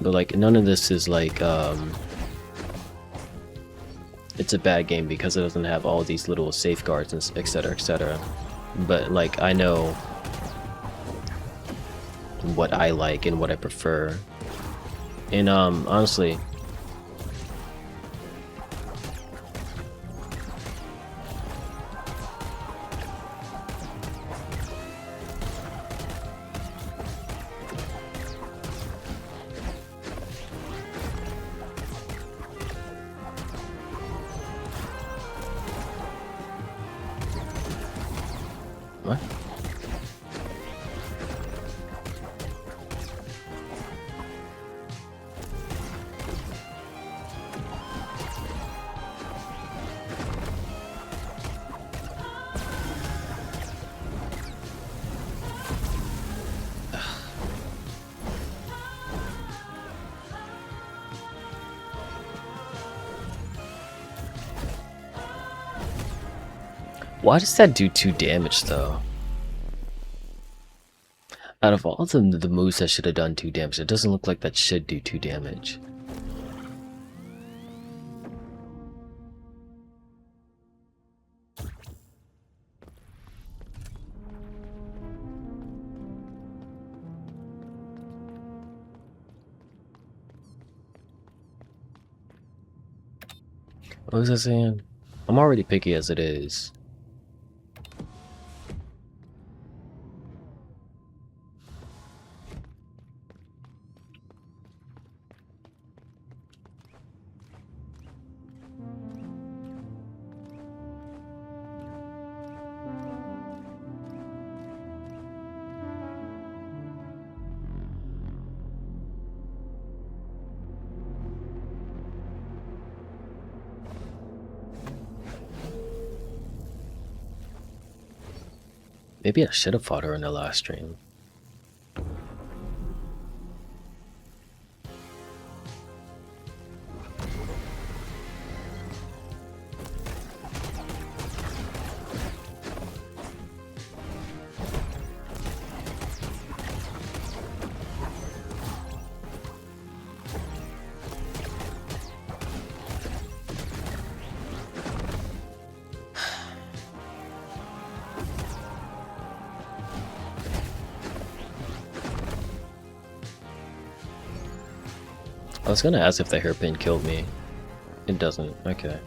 But like, none of this is like, it's a bad game because it doesn't have all these little safeguards and etc, etc. But like, I know what I like and what I prefer. And honestly, what? Why does that do 2 damage though? Out of all the moves that should have done 2 damage, it doesn't look like that should do 2 damage. What was I saying? I'm already picky as it is. Maybe I should have fought her in the last stream. I was gonna ask if the hairpin killed me. It doesn't. Okay.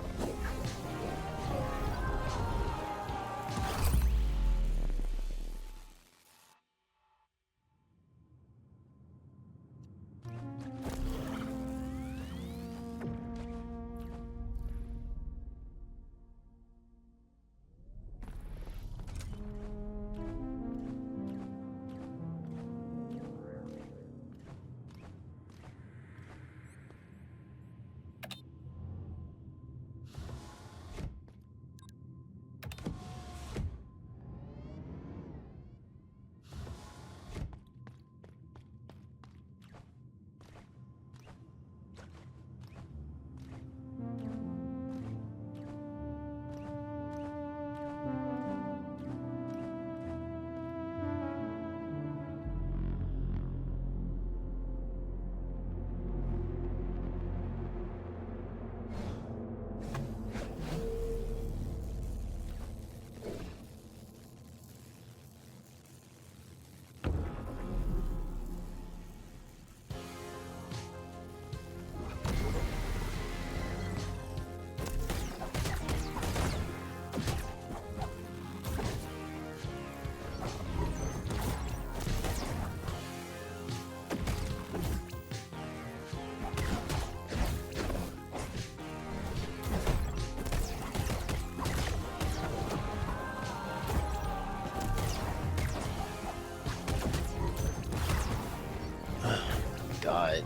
God.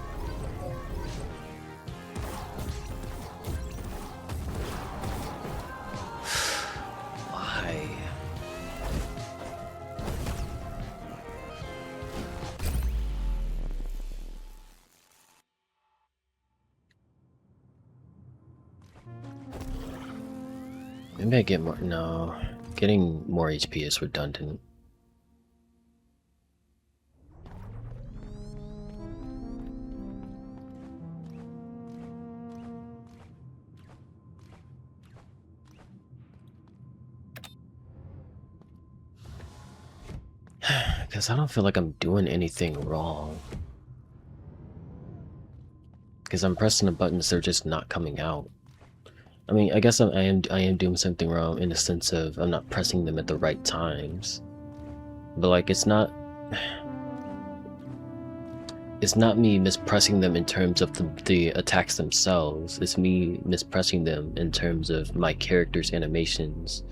Why? Maybe I get more. No. Getting more HP is redundant. Because I don't feel like I'm doing anything wrong. Because I'm pressing the buttons, they're just not coming out. I mean, I guess I am doing something wrong in the sense of I'm not pressing them at the right times. But like, it's not me mispressing them in terms of the attacks themselves. It's me mispressing them in terms of my character's animations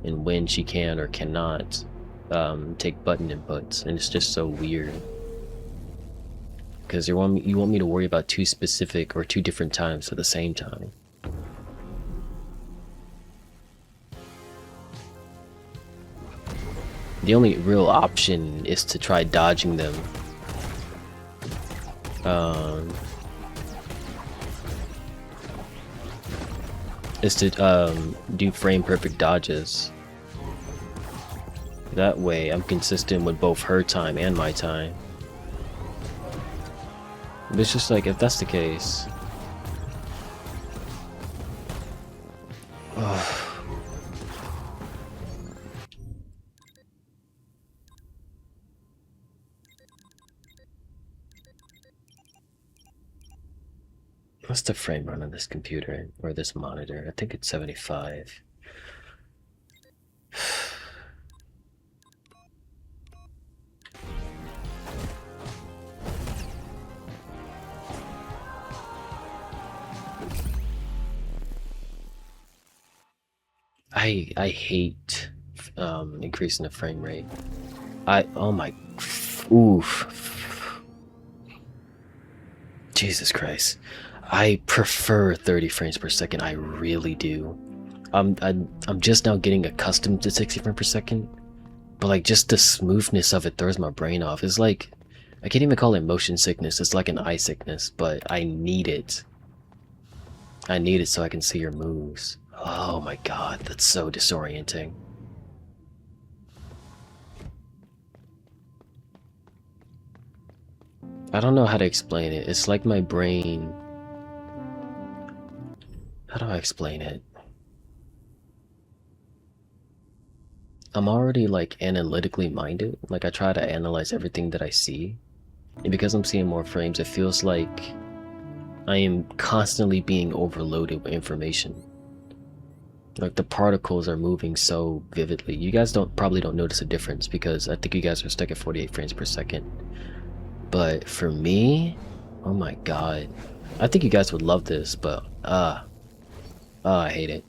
and when she can or cannot take button inputs, and it's just so weird. Because you want me to worry about two specific or two different times at the same time. The only real option is to try dodging them. Is to do frame perfect dodges. That way I'm consistent with both her time and my time. But it's just like, if that's the case... What's the frame run on this computer, or this monitor? I think it's 75. I hate increasing the frame rate. Oh my, oof. Jesus Christ. I prefer 30 frames per second, I really do. I'm just now getting accustomed to 60 frames per second, but like just the smoothness of it throws my brain off. It's like, I can't even call it motion sickness, it's like an eye sickness, but I need it. I need it so I can see your moves. Oh my god, that's so disorienting. I don't know how to explain it. It's like my brain... How do I explain it? I'm already like analytically minded. Like I try to analyze everything that I see. And because I'm seeing more frames, it feels like I am constantly being overloaded with information. Like the particles are moving so vividly. You guys probably don't notice a difference because I think you guys are stuck at 48 frames per second. But for me, oh my god. I think you guys would love this, but I hate it.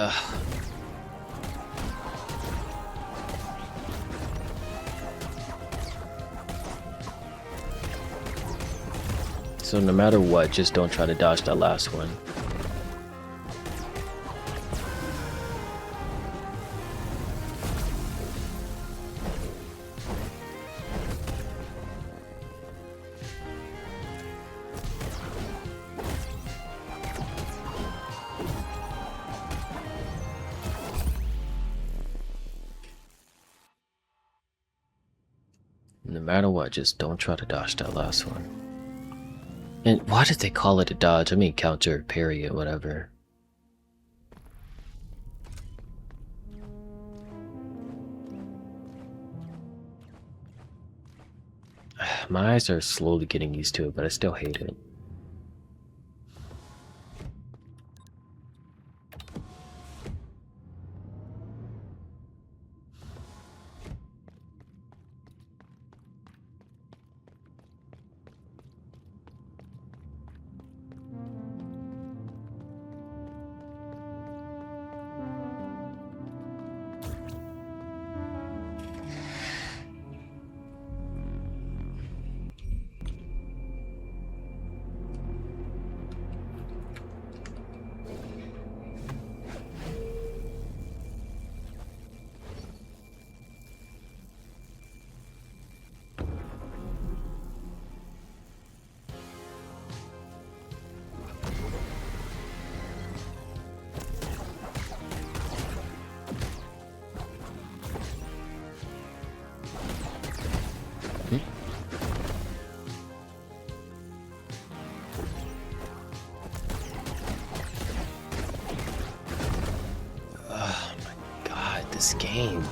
Ugh. So no matter what, just don't try to dodge that last one. No matter what, just don't try to dodge that last one. And why did they call it a dodge? I mean counter, parry, or whatever. My eyes are slowly getting used to it, but I still hate it. Oh my god, this game.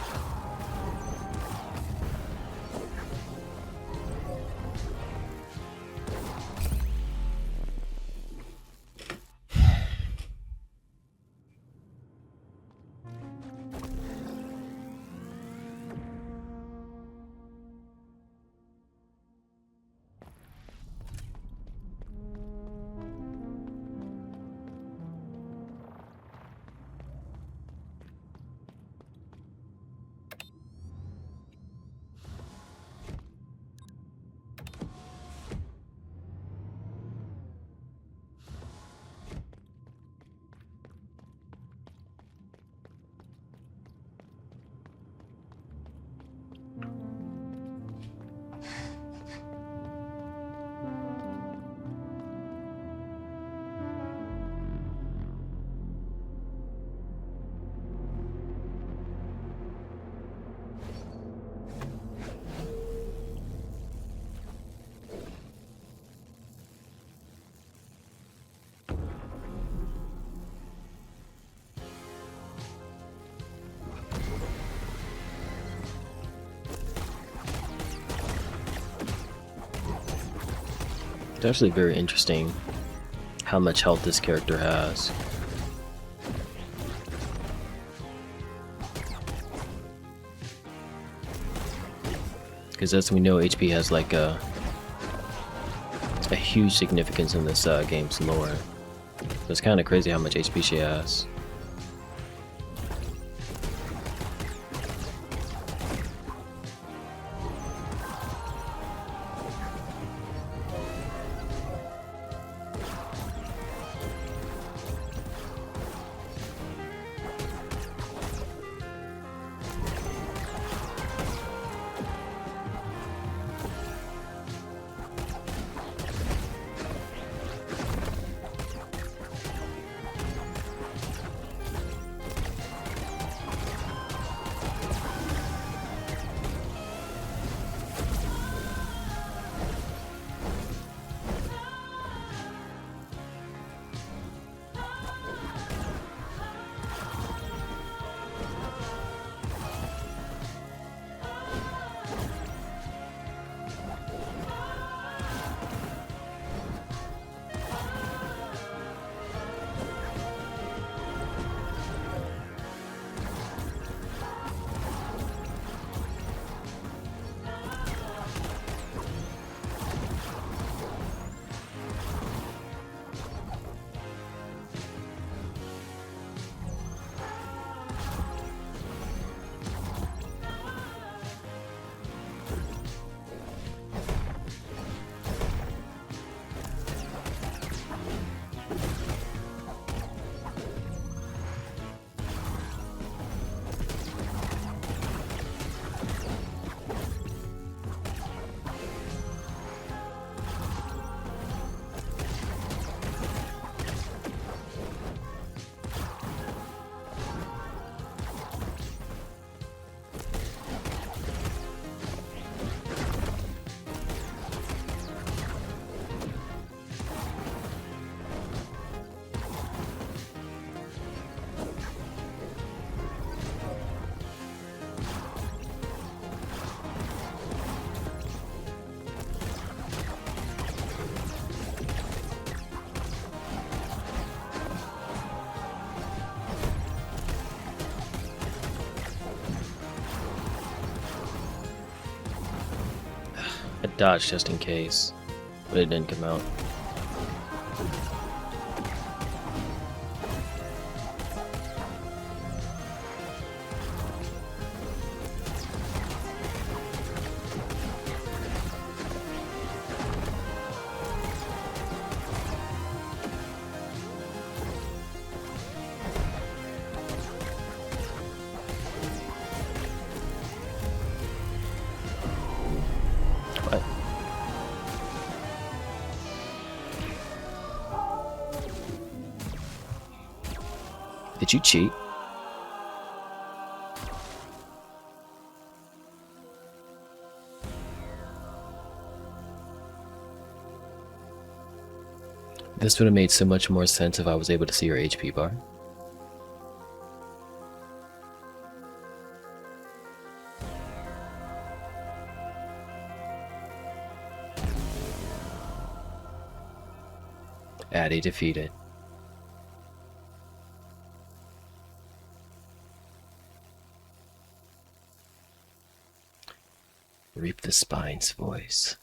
It's actually very interesting how much health this character has. Because as we know, HP has like a huge significance in this game's lore. So it's kind of crazy how much HP she has. I dodged just in case, but it didn't come out. What? Did you cheat? This would have made so much more sense if I was able to see your HP bar. Addy defeated. Reap the Spine's voice.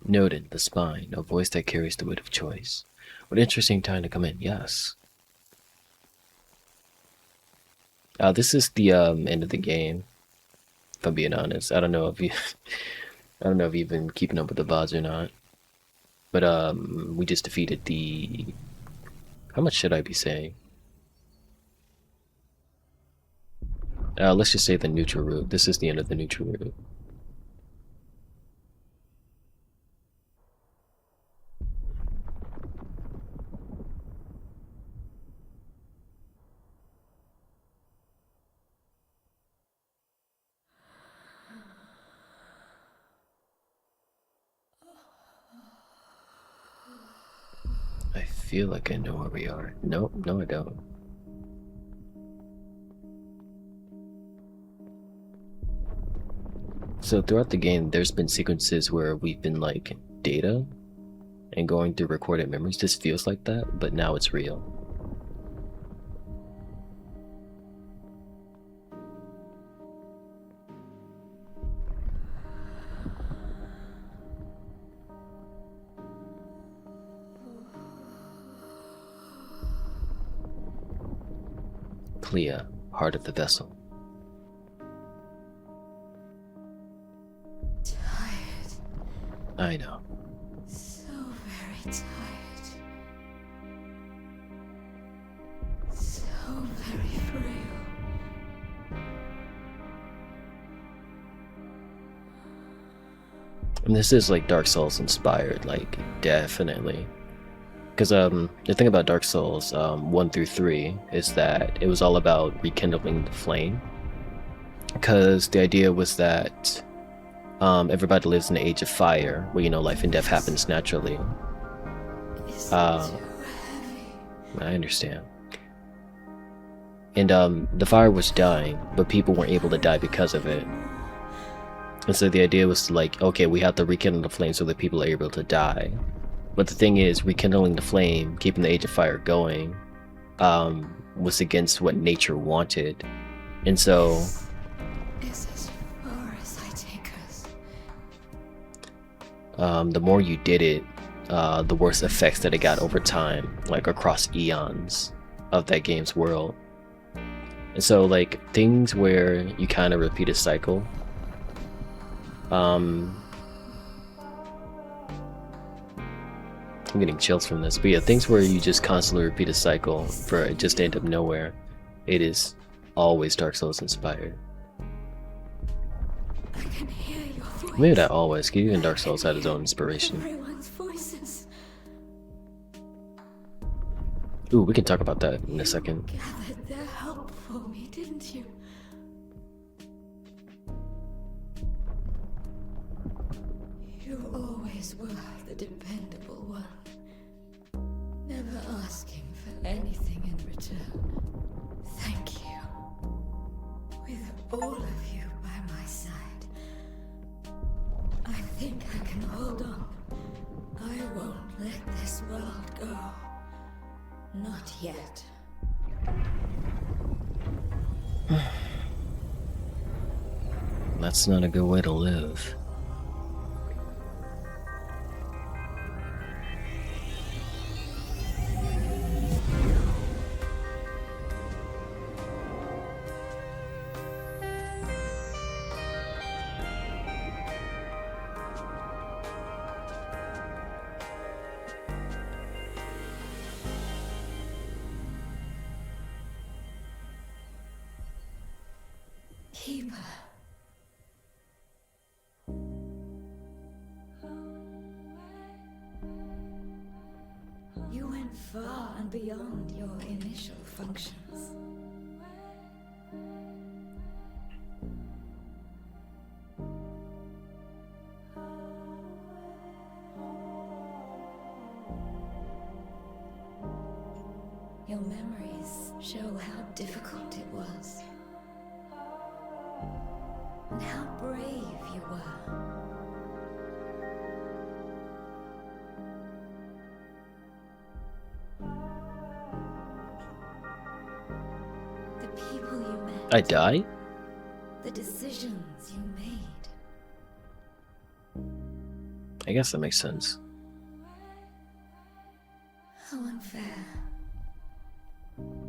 Noted, the Spine, a voice that carries the weight of choice. What an interesting time to come in, yes. This is the end of the game, if I'm being honest. I don't know if you've been keeping up with the VODs or not. But we just defeated the... How much should I be saying? Let's just say the neutral route. This is the end of the neutral route. I feel like I know where we are. Nope, no I don't. So throughout the game, there's been sequences where we've been like data and going through recorded memories. This feels like that, but now it's real. Clea, heart of the vessel.
Tired.
I know.
So very tired. So very frail.
And this is like Dark Souls inspired, like definitely. Because the thing about Dark Souls 1 through 3 is that it was all about rekindling the flame. Because the idea was that everybody lives in the age of fire, where, you know, life and death happens naturally. I understand. And the fire was dying, but people weren't able to die because of it. And so the idea was like, okay, we have to rekindle the flame so that people are able to die. But the thing is, rekindling the flame, keeping the age of fire going, was against what nature wanted. And so...
Is as far as I take us.
The more you did it, the worse effects that it got over time, like across eons of that game's world. And so, like, things where you kind of repeat a cycle, I'm getting chills from this, but yeah, things where you just constantly repeat a cycle for it just to end up nowhere, it is always Dark Souls inspired.
I can hear your voice.
Maybe not always, because even Dark Souls had its own inspiration.
Everyone's voices.
Ooh, we can talk about that in a second.
Gathered their help for me, didn't you? You always were the dependable one. Never asking for anything in return. Thank you. With all of you by my side, yet.
That's not a good way to live.
Keeper. You went far and beyond your initial functions. Your memories show how difficult it was. And how brave you were. The people you met.
I die?
The decisions you made.
I guess that makes sense.
How unfair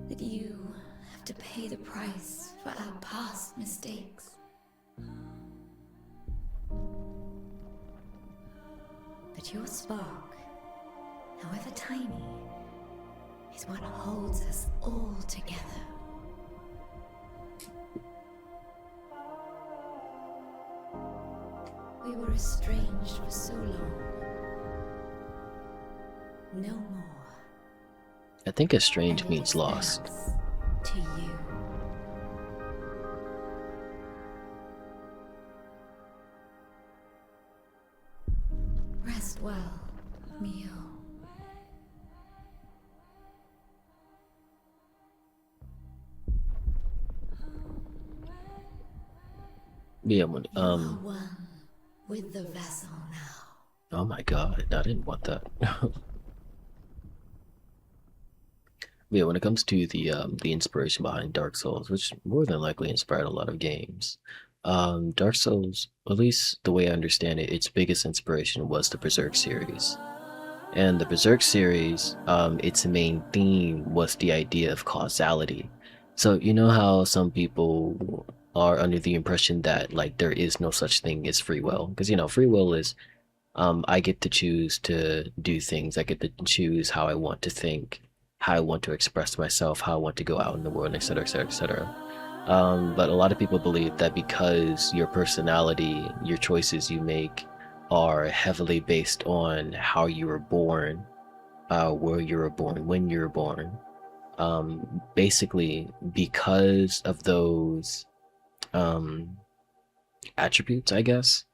that you have to pay the price for our past mistakes. But your spark, however tiny, is what holds us all together. We were estranged for so long. No more.
I think estranged
And it
means
is
lost.
thanks to you. Rest well, Mio.
Yeah,
You are one with the vessel now.
oh my god, I didn't want that. Yeah, when it comes to the inspiration behind Dark Souls, which more than likely inspired a lot of games, Dark Souls, at least the way I understand it, its biggest inspiration was the Berserk series. And the Berserk series, its main theme was the idea of causality. So you know how some people are under the impression that like there is no such thing as free will, because you know free will is I get to choose to do things. I get to choose how I want to think, how I want to express myself, how I want to go out in the world, etc., etc., etc. But a lot of people believe that because your personality, your choices you make, are heavily based on how you were born, where you were born, when you were born. Basically, because of those attributes, I guess,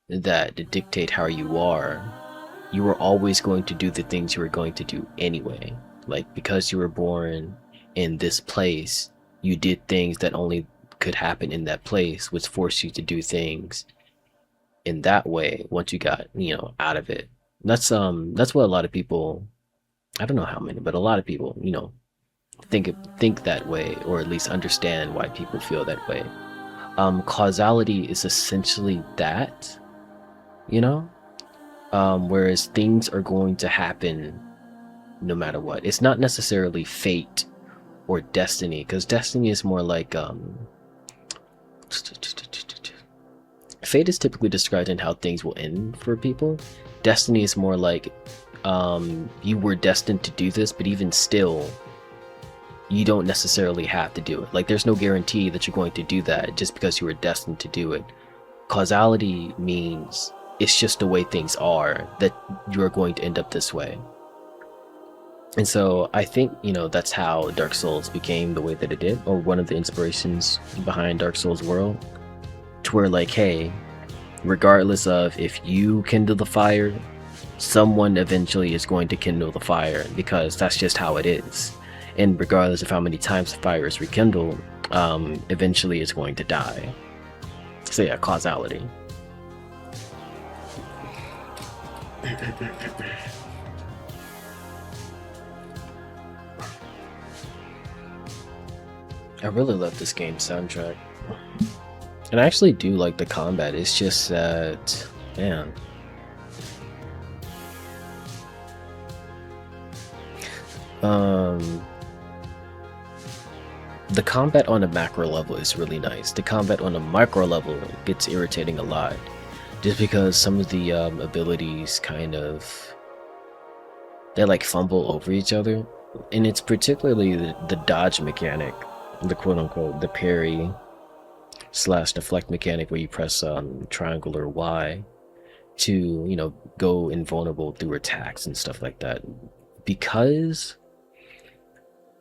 that dictate how you are always going to do the things you were going to do anyway. Like, because you were born in this place, you did things that only could happen in that place, which forced you to do things in that way once you got, out of it. That's what a lot of people, I don't know how many, but a lot of people, think that way, or at least understand why people feel that way. Causality is essentially that, whereas things are going to happen no matter what. It's not necessarily fate or destiny, because destiny is more like fate is typically described in how things will end for people. Destiny is more like you were destined to do this, but even still you don't necessarily have to do it. Like, there's no guarantee that you're going to do that just because you were destined to do it. Causality means it's just the way things are, that you're going to end up this way. And so I think, that's how Dark Souls became the way that it did, or one of the inspirations behind Dark Souls world, to where, like, hey, regardless of if you kindle the fire, someone eventually is going to kindle the fire, because that's just how it is. And regardless of how many times the fire is rekindled, eventually it's going to die. So yeah, causality. I really love this game's soundtrack. And I actually do like the combat. It's just that, man. The combat on a macro level is really nice. The combat on a micro level gets irritating a lot. Just because some of the abilities kind of, they like fumble over each other. And it's particularly the dodge mechanic, the quote unquote, the parry slash deflect mechanic where you press triangle or Y to, you know, go invulnerable through attacks and stuff like that. Because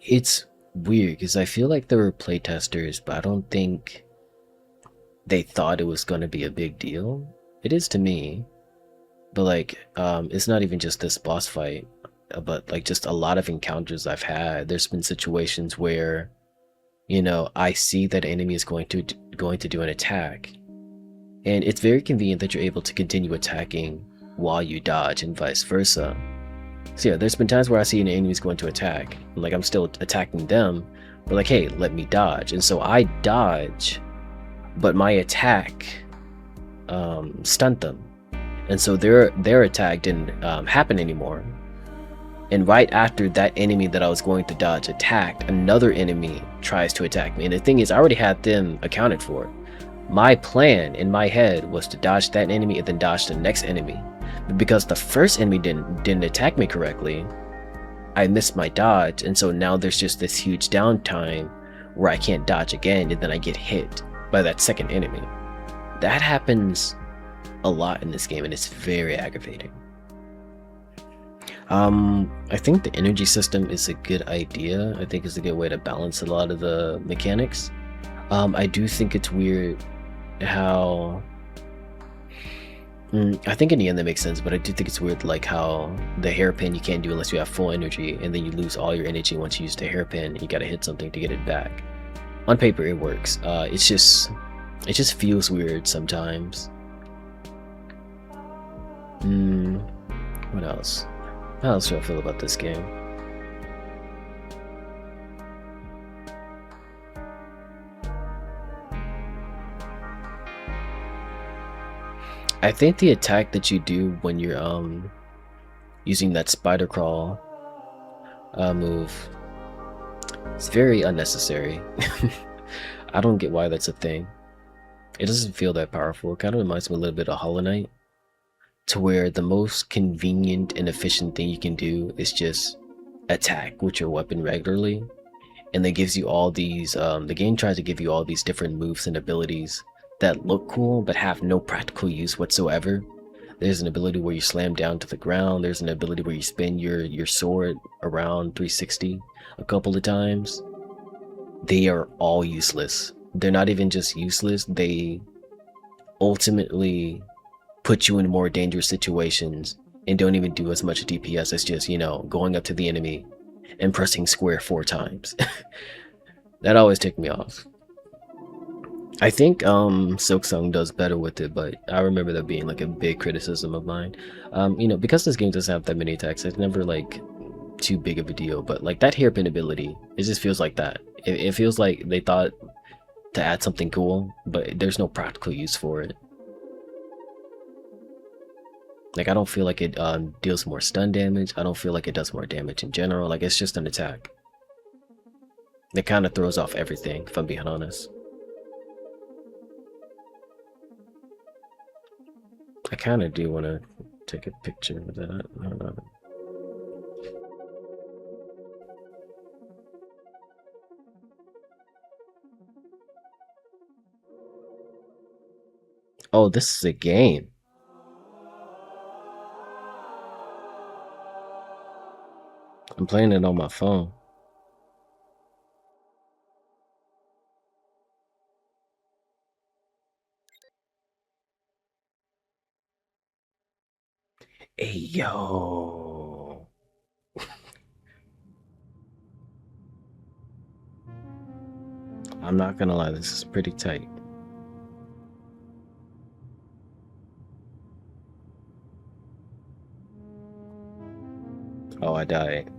it's weird, because I feel like there were playtesters, but I don't think they thought it was going to be a big deal. It is to me, but like, it's not even just this boss fight, but like just a lot of encounters I've had. There's been situations where, you know, I see that enemy is going to do an attack, and it's very convenient that you're able to continue attacking while you dodge and vice versa. So yeah, there's been times where I see an enemy's going to attack, and like I'm still attacking them, but like, hey, let me dodge. And so I dodge, but my attack stunned them, and so their attack didn't happen anymore. And right after that enemy that I was going to dodge attacked, another enemy tries to attack me. And the thing is, I already had them accounted for. My plan in my head was to dodge that enemy and then dodge the next enemy. But because the first enemy didn't attack me correctly, I missed my dodge, and so now there's just this huge downtime where I can't dodge again, and then I get hit by that second enemy. That happens a lot in this game, and it's very aggravating. I think the energy system is a good idea. I think it's a good way to balance a lot of the mechanics. I do think it's weird how I think in the end that makes sense, but I do think it's weird like how the hairpin you can't do unless you have full energy, and then you lose all your energy once you use the hairpin. You gotta hit something to get it back. On paper it works. It just feels weird sometimes. What else? How else do I feel about this game? I think the attack that you do when you're using that spider crawl move is very unnecessary. I don't get why that's a thing. It doesn't feel that powerful. It kind of reminds me a little bit of Hollow Knight, to where the most convenient and efficient thing you can do is just attack with your weapon regularly, and that gives you all these the game tries to give you all these different moves and abilities that look cool but have no practical use whatsoever. There's an ability where you slam down to the ground. There's an ability where you spin your sword around 360 a couple of times. They are all useless. They're not even just useless, they ultimately put you in more dangerous situations and don't even do as much DPS as just, you know, going up to the enemy and pressing square 4 times. That always ticked me off. I think Silksong does better with it, but I remember that being like a big criticism of mine. You know, because this game doesn't have that many attacks, it's never like too big of a deal, but like that hairpin ability, it just feels like that. It feels like they thought to add something cool, but there's no practical use for it. Like, I don't feel like it deals more stun damage. I don't feel like it does more damage in general. Like, it's just an attack. It kind of throws off everything, if I'm being honest. I kind of do want to take a picture of that. I don't know. Oh, this is a game. I'm playing it on my phone. Hey, yo. I'm not gonna lie, this is pretty tight. Oh, I died.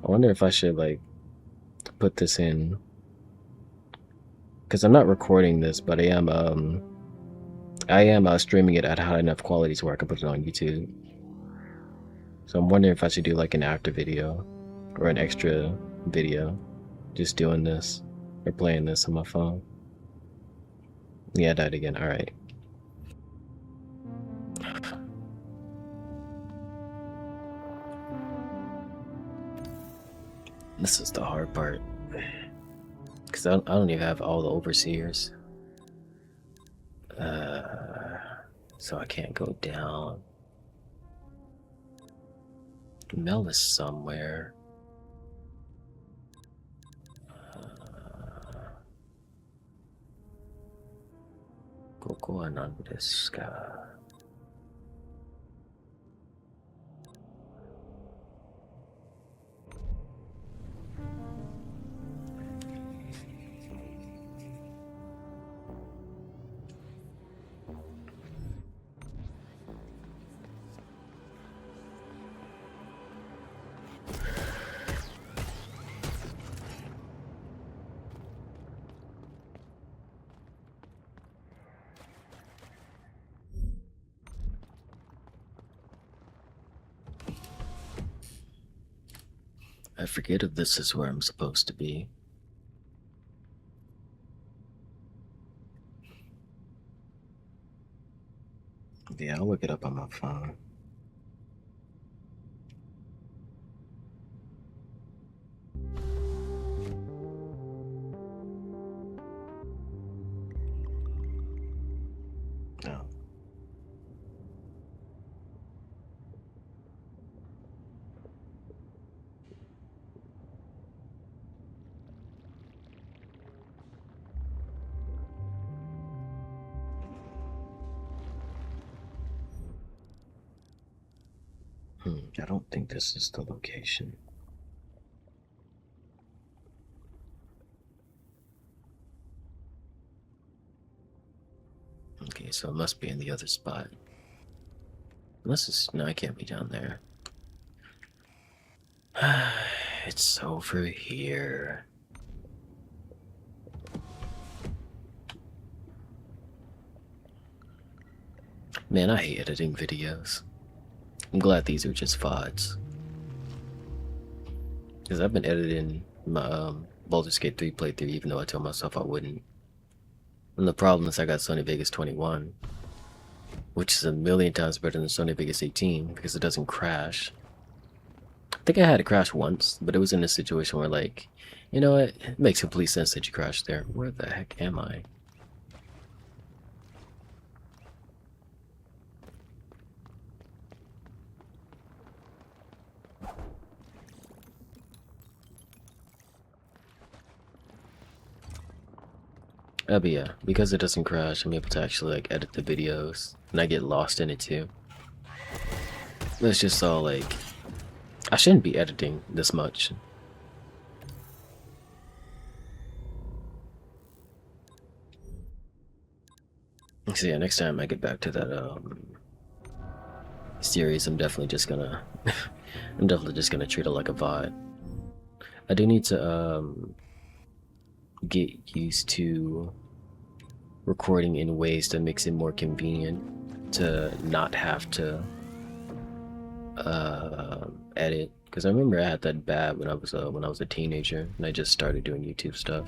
I wonder if I should, like, put this in, because I'm not recording this, but I am streaming it at high enough qualities where I can put it on YouTube. So I'm wondering if I should do like an after video or an extra video, just doing this or playing this on my phone. Yeah, I died again. All right. This is the hard part, because I don't even have all the overseers. So I can't go down. Mel is somewhere. Kokoなんですか? I forget if this is where I'm supposed to be. Yeah, I'll look it up on my phone. No. I don't think this is the location. Okay, so it must be in the other spot. Unless it's... no, I can't be down there. It's over here. Man, I hate editing videos. I'm glad these are just VODs. Because I've been editing my Baldur's Gate 3 playthrough even though I told myself I wouldn't. And the problem is I got Sony Vegas 21, which is a million times better than Sony Vegas 18 because it doesn't crash. I think I had it crash once, but it was in a situation where, like, you know what? It makes complete sense that you crashed there. Where the heck am I? But yeah, because it doesn't crash, I'm able to actually like edit the videos, and I get lost in it too. It's just all like, I shouldn't be editing this much. So yeah, next time I get back to that series, I'm definitely just gonna, I'm definitely just gonna treat it like a VOD. I do need to get used to recording in ways that makes it more convenient to not have to edit, because I remember I had that bad when I was a teenager and I just started doing YouTube stuff.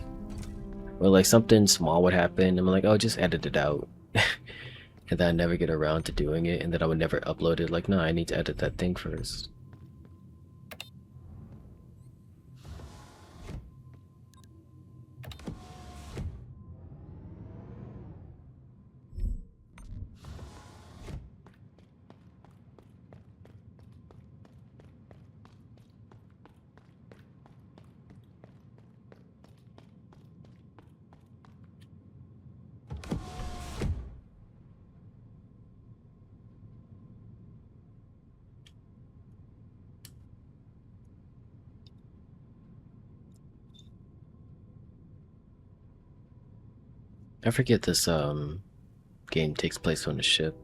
Or like something small would happen and I'm like, oh, just edit it out. And then I never get around to doing it, and then I would never upload it. Like, no, I need to edit that thing first. I forget this game takes place on a ship.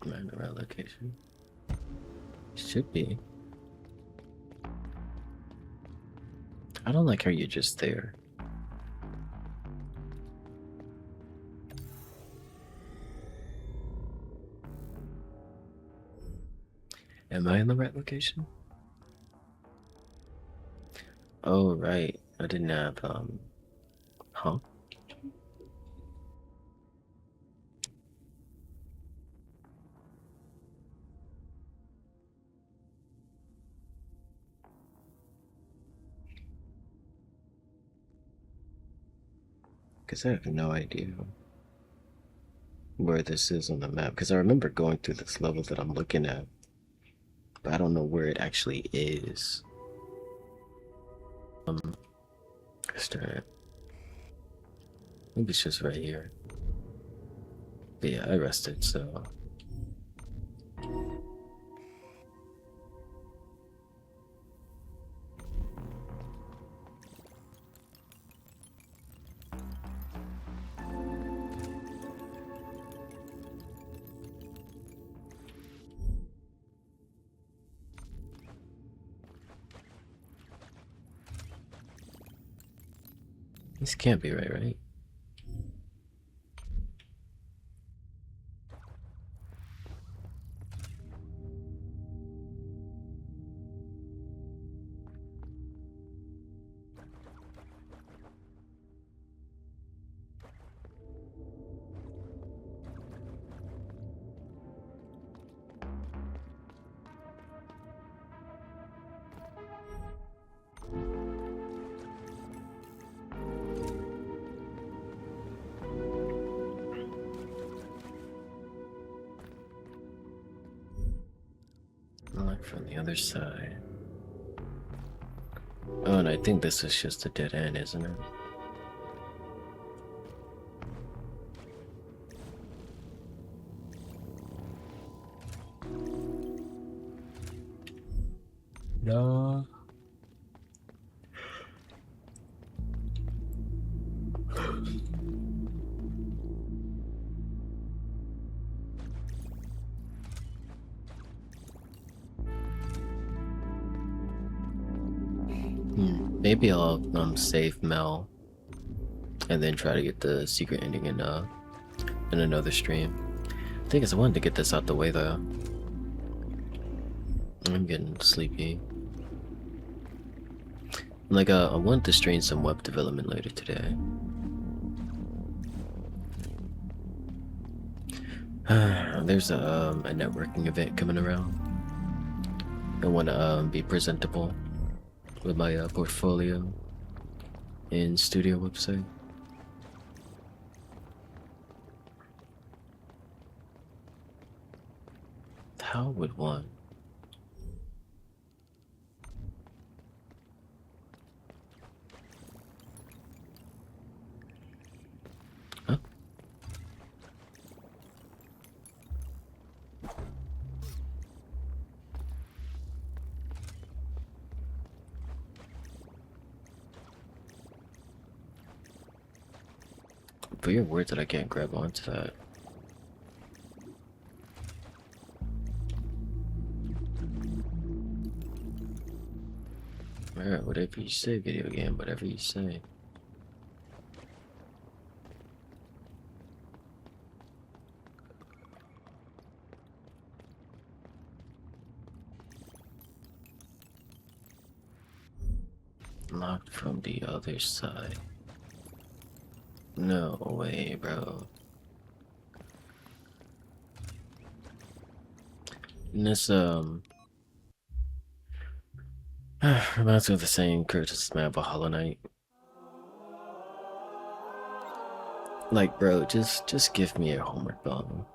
Am I in the right location? Should be. I don't like how you're just there. Am I in the right location? Oh, right. I didn't have, huh? Because I have no idea where this is on the map. Because I remember going through this level that I'm looking at, but I don't know where it actually is. Let's try it. Maybe it's just right here. But yeah, I rested, so. This can't be right, right? Like from the other side. Oh, and I think this is just a dead end, isn't it? No. Maybe I'll save Mel and then try to get the secret ending in another stream. Thing is, I wanted to get this out the way though. I'm getting sleepy. Like, I want to stream some web development later today. There's a networking event coming around. I want to be presentable with my portfolio and studio website. How would one? Huh? But you're weird that I can't grab onto that. Alright, whatever you say, video game, whatever you say. Locked from the other side. No way, bro. And this, reminds me of the same Curtis map of Hollow Knight. Like, bro, just give me a homeward bomb.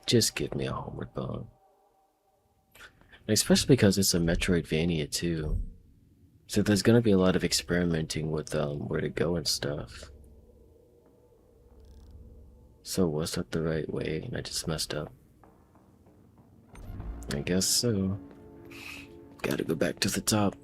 Just give me a homeward bomb. And especially because it's a Metroidvania too. So there's gonna be a lot of experimenting with where to go and stuff. So was that the right way? And I just messed up. I guess so. Gotta go back to the top.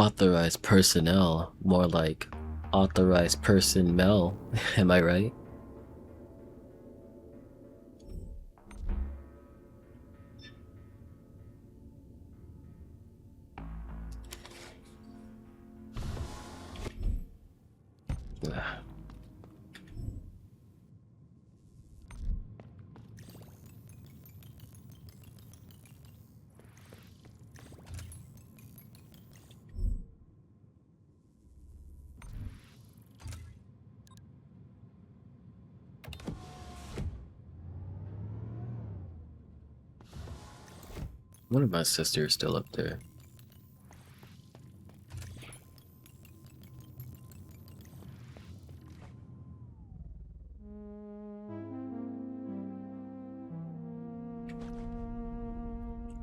Authorized personnel, more like authorized person Mel. Am I right? Ugh. One of my sisters still up there.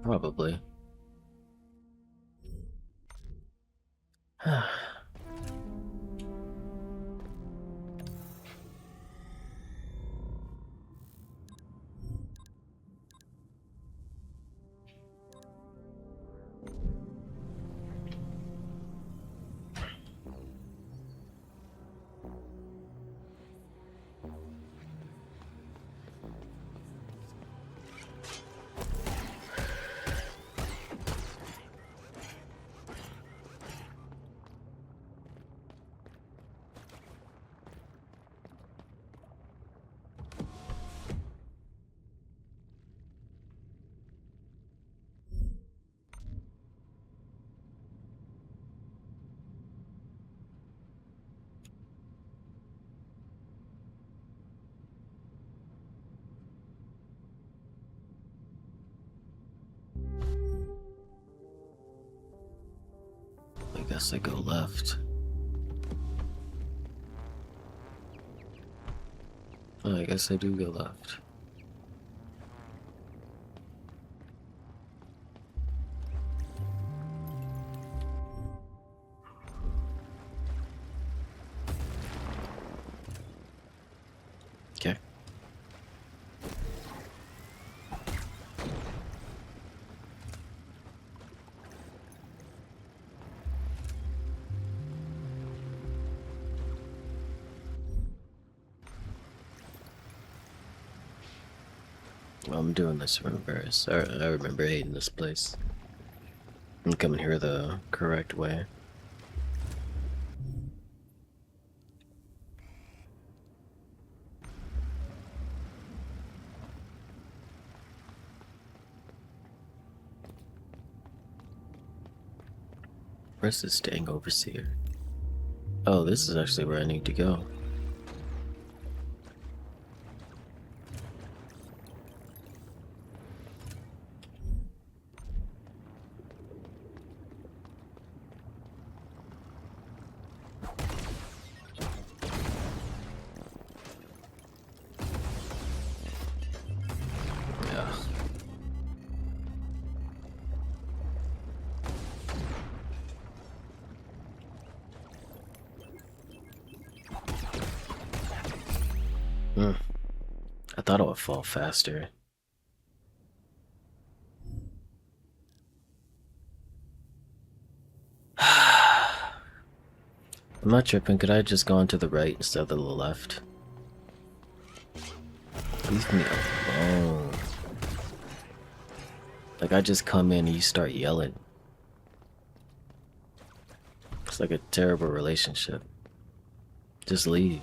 Probably. I guess I go left. Oh, I guess I do go left. Okay. I'm doing this from reverse. I remember hating this place. I'm coming here the correct way. Where's this dang overseer? Oh, this is actually where I need to go. Yeah. I thought it would fall faster. I'm not tripping. Could I have just gone to the right instead of the left? Leave me alone. Like, I just come in and you start yelling. It's like a terrible relationship. Just leave.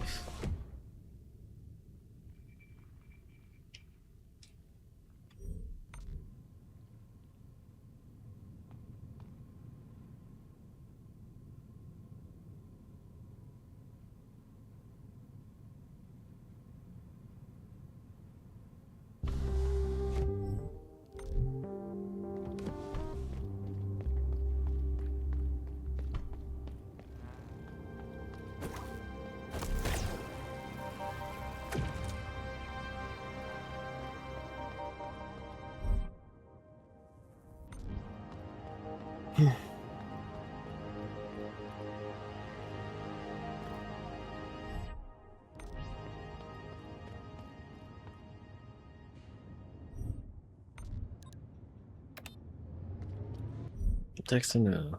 Texting now.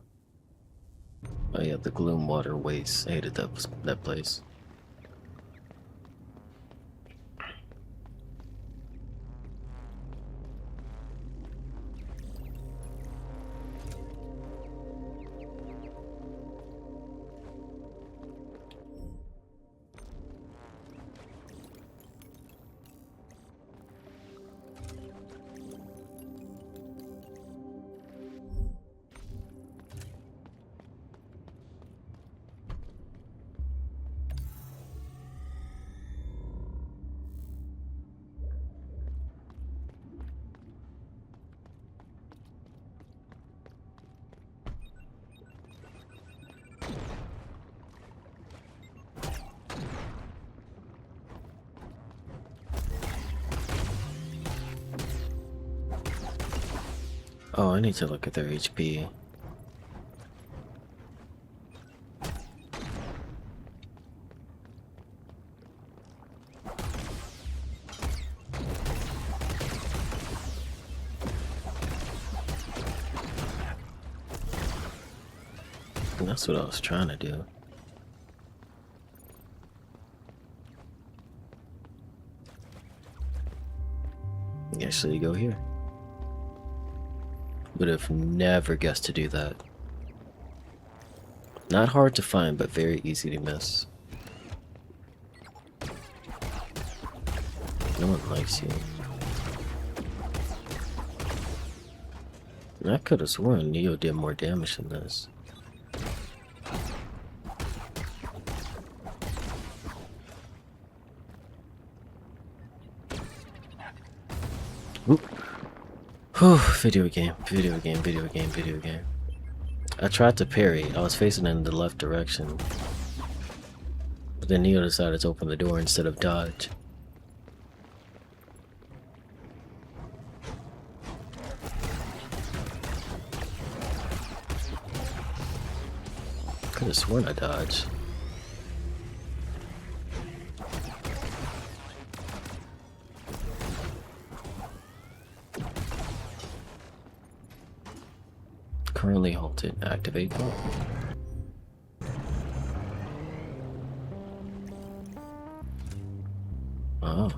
Oh yeah, the Gloom Water Waste. I hated that place. Oh, I need to look at their HP. And that's what I was trying to do. Actually, go here. Would have never guessed to do that. Not hard to find, but very easy to miss. No one likes you. I could have sworn Neo did more damage than this. Oop. Whew, video game. I tried to parry. I was facing in the left direction. But then Neo decided to open the door instead of dodge. Could have sworn I dodged. Currently halted. Activate. Oh.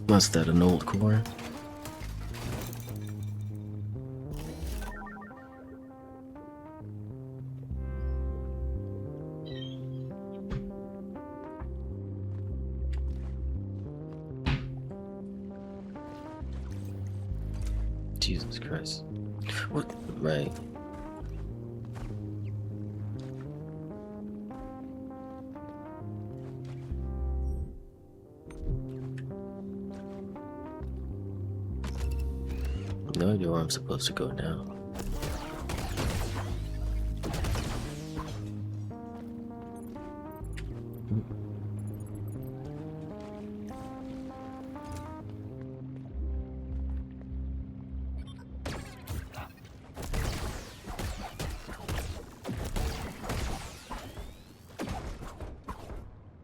Was that an old core? Jesus Christ. What? Right. No idea where I'm supposed to go now.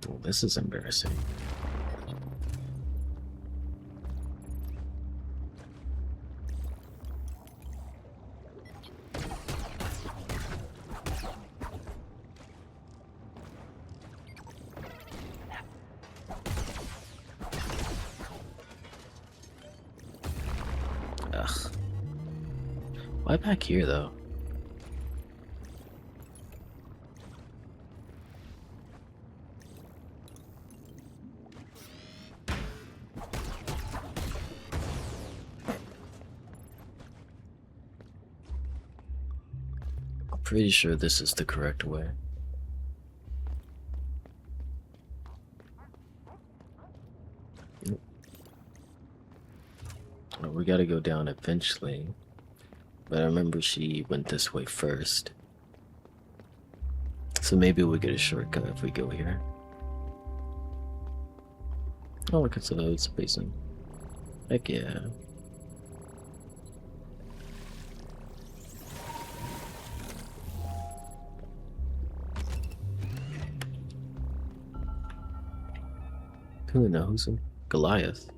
Oh, this is embarrassing. Ugh. Why back here though? Pretty sure this is the correct way. Well, we gotta go down eventually. But I remember she went this way first. So maybe we'll get a shortcut if we go here. Oh, look, it's a basin. Heck yeah. Who knows? Goliath.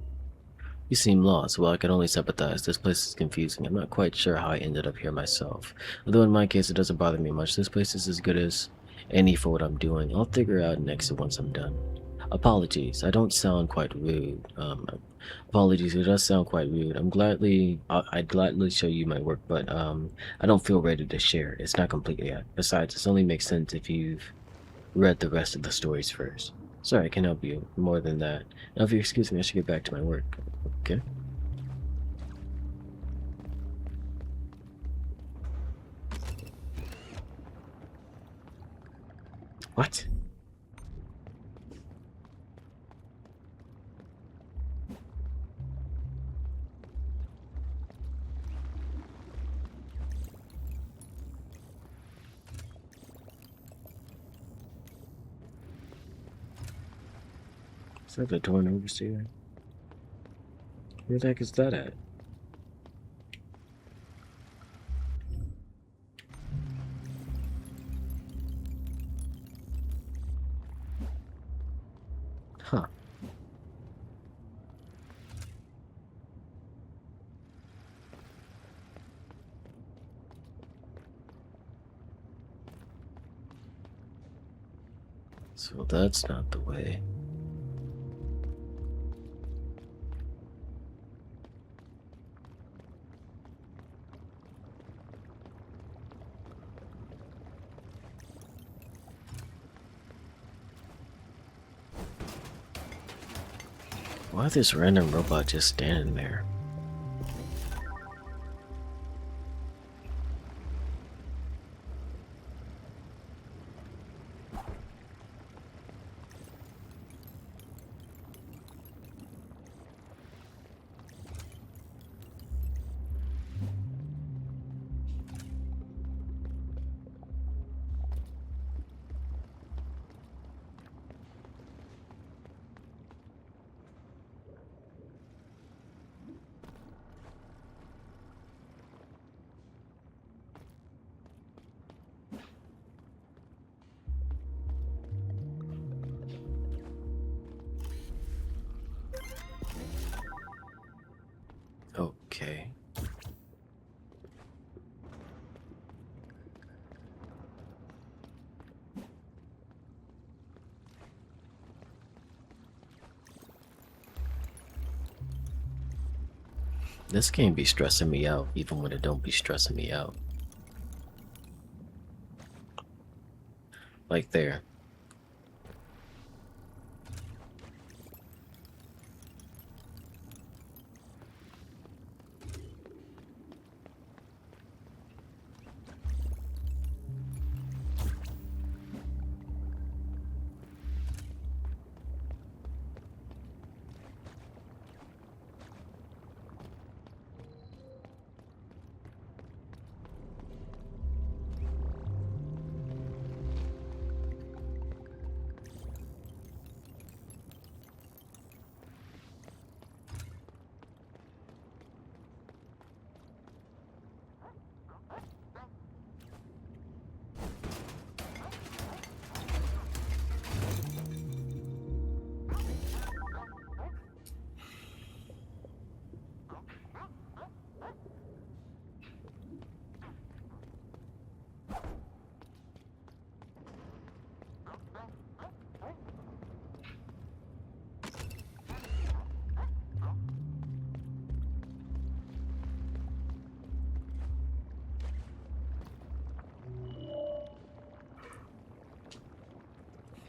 You seem lost. Well, I can only sympathize. This place is confusing. I'm not quite sure how I ended up here myself. Although in my case, it doesn't bother me much. This place is as good as any for what I'm doing. I'll figure out an exit once I'm done. Apologies. I don't sound quite rude. Apologies. It does sound quite rude. I'd gladly show you my work, but I don't feel ready to share. It's not complete yet. Besides, this only makes sense if you've read the rest of the stories first. Sorry, I can help you more than that. Now, if you excuse me, I should get back to my work. Okay? What? Is that the door and overseer? Where the heck is that at? Huh. So that's not the way. Why this random robot just standing there? Okay. This game be stressing me out, even when it don't be stressing me out. Like there.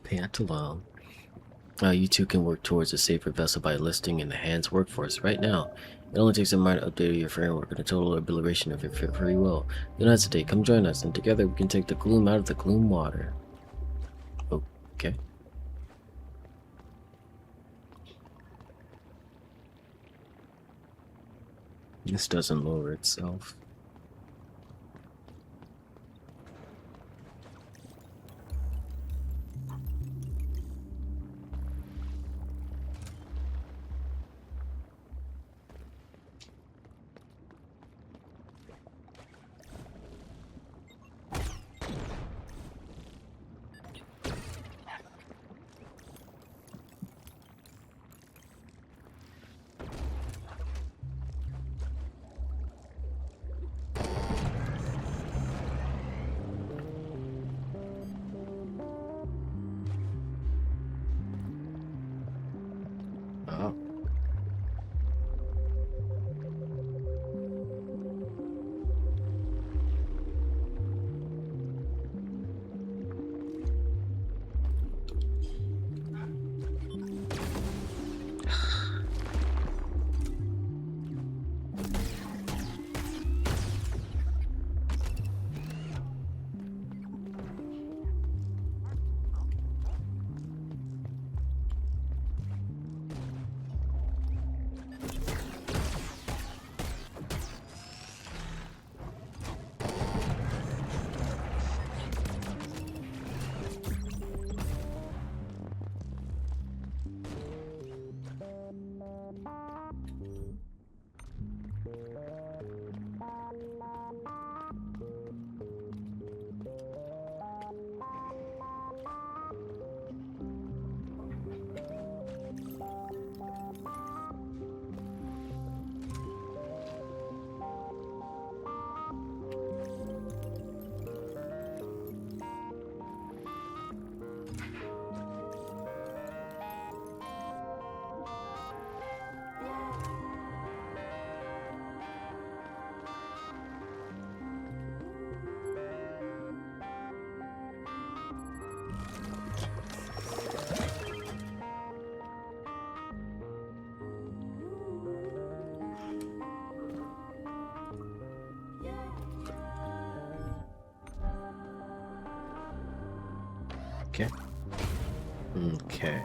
Pantaloon. You two can work towards a safer vessel by enlisting in the Hands workforce right now. It only takes a minor update of your framework and a total obliteration of your free will. Do not hesitate, come join us, and together we can take the gloom out of the gloom water. Okay. This doesn't lower itself. Okay.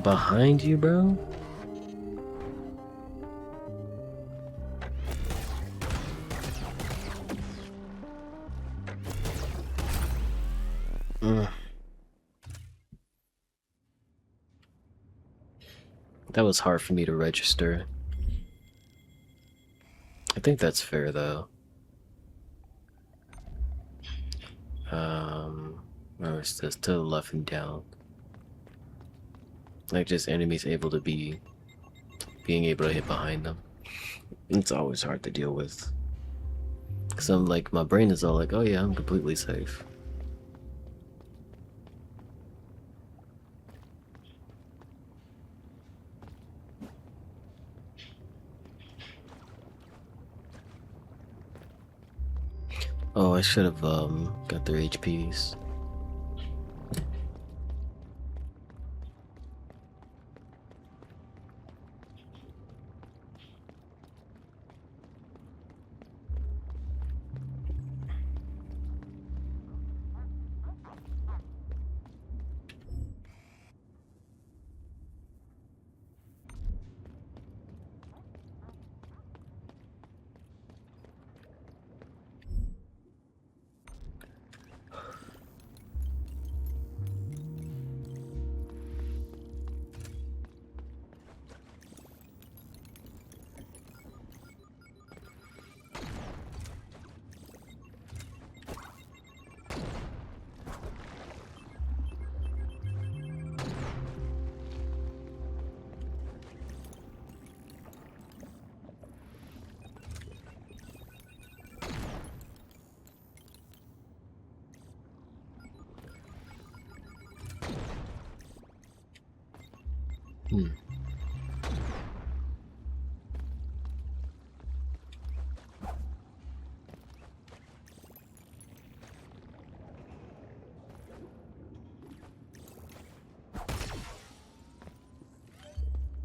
Behind you, bro? That was hard for me to register. I think that's fair, though. Or it's just to the left and down. Like, just enemies being able to hit behind them. It's always hard to deal with. Cause I'm like, my brain is all like, oh yeah, I'm completely safe. Oh, I should have got their HPs.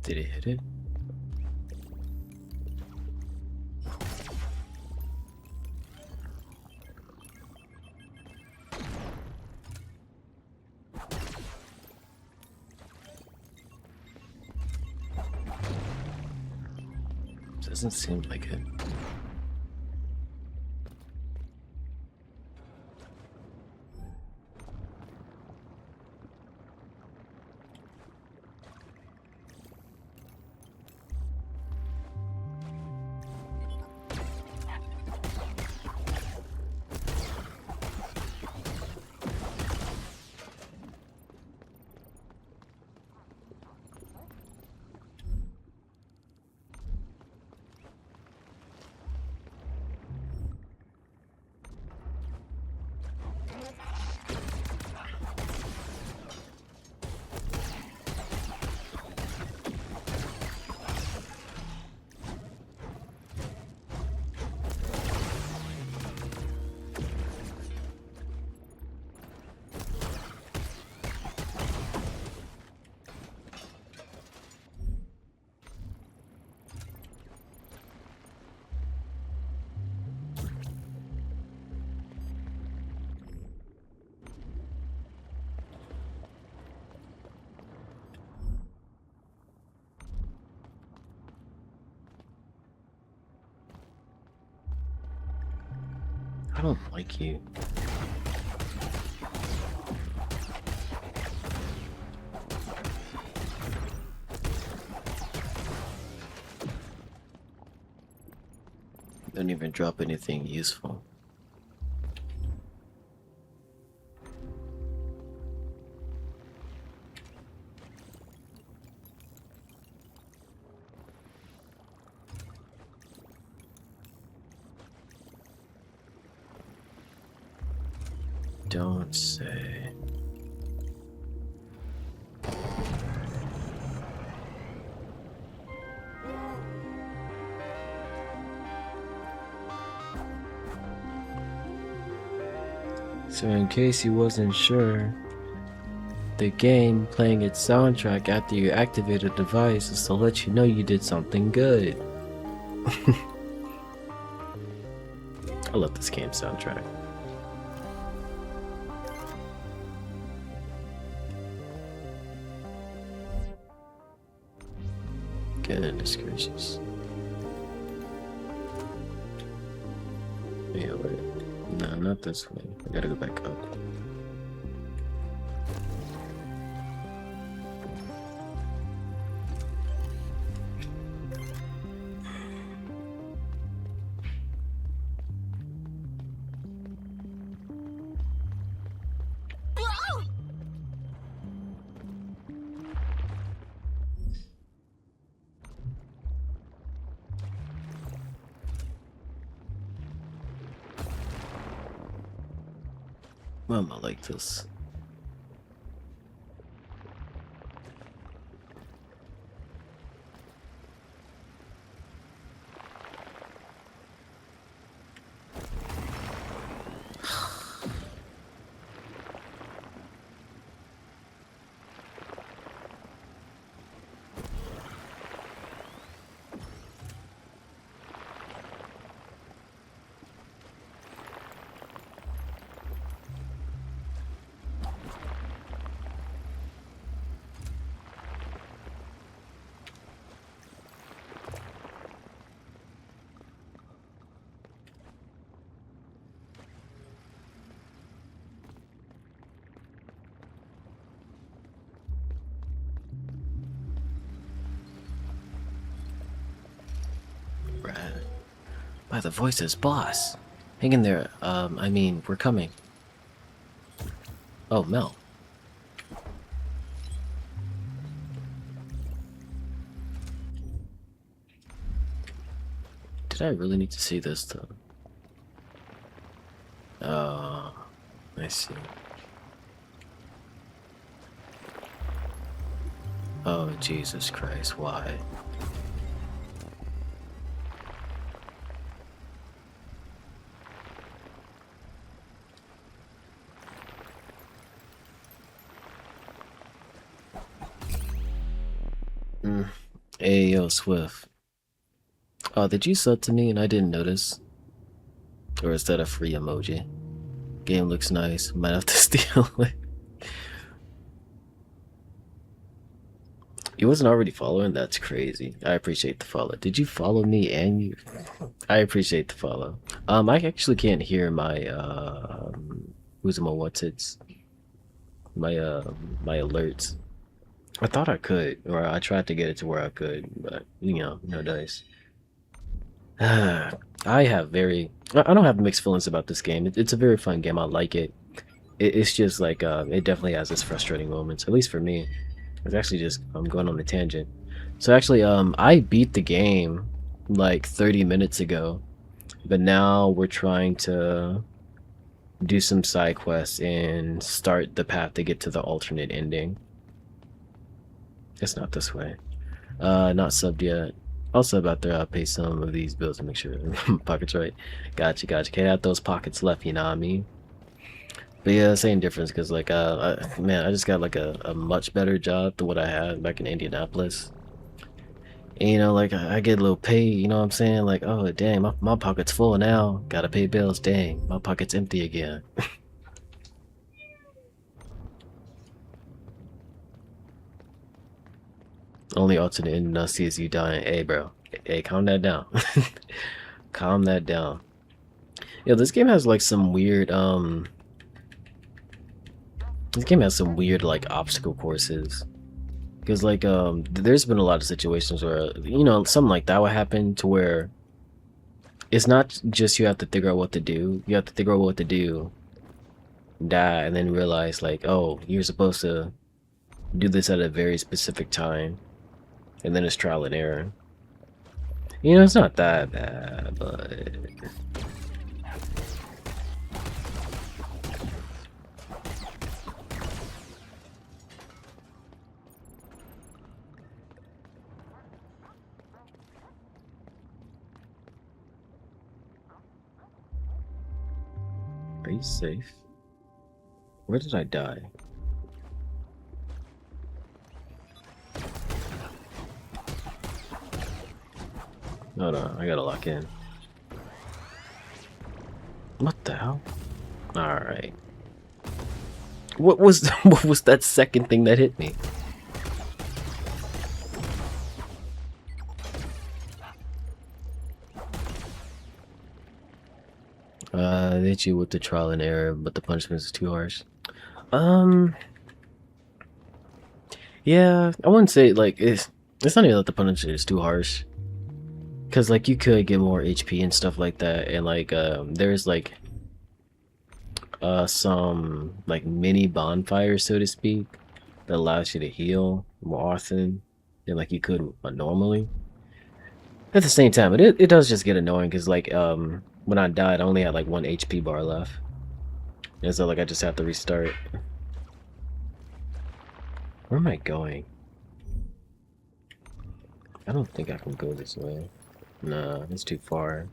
Did it hit it? Doesn't seem like it. I don't like you. Don't even drop anything useful. Don't say. So in case you wasn't sure, the game playing its soundtrack after you activate a device is to let you know you did something good. I love this game soundtrack. Goodness gracious. Yeah, wait. No, not this way. I gotta go back up. Why am I like this? By the voices, boss. Hang in there. I mean, we're coming. Oh, Mel. Did I really need to see this though? Oh, I see. Oh, Jesus Christ, why? Hey, yo, Swift. Oh, did you sub to me and I didn't notice? Or is that a free emoji? Game looks nice. Might have to steal it. You wasn't already following? That's crazy. I appreciate the follow. Did you follow me and you? I appreciate the follow. I actually can't hear my who's my what's it's my alerts. I thought I could, or I tried to get it to where I could, but you know, no dice. I have I don't have mixed feelings about this game. It's a very fun game. I like it. It's just like it definitely has its frustrating moments. At least for me. It's actually just I'm going on a tangent. So actually, I beat the game like 30 minutes ago, but now we're trying to do some side quests and start the path to get to the alternate ending. It's not this way. Not subbed yet. I'll sub out there. I'll pay some of these bills to make sure pockets right. Gotcha, gotcha. Can't have those pockets left, you know what I mean? But yeah, same difference because like man, I just got like a much better job than what I had back in Indianapolis. And, you know, like I get a little pay, you know what I'm saying? Like, oh dang, my pocket's full now. Gotta pay bills. Dang, my pocket's empty again. Only alternate ending I see is you dying. Hey, bro. Hey, calm that down. Calm that down. Yeah, this game has like some weird this game has some weird like obstacle courses. Because like there's been a lot of situations where you know something like that would happen to where it's not just you have to figure out what to do. You have to figure out what to do, die, and then realize like, oh, you're supposed to do this at a very specific time. And then it's trial and error. You know, it's not that bad, but... Are you safe? Where did I die? Hold on, I gotta lock in. What the hell? Alright. What was what was that second thing that hit me? They hit you with the trial and error, but the punishment is too harsh. Yeah, I wouldn't say like it's not even that the punishment is too harsh. Cause like you could get more HP and stuff like that, and like there's like some like mini bonfires, so to speak, that allows you to heal more often than like you could normally. At the same time, it does just get annoying because like when I died, I only had like 1 HP bar left, and so like I just have to restart. Where am I going? I don't think I can go this way. Nah, it's too far.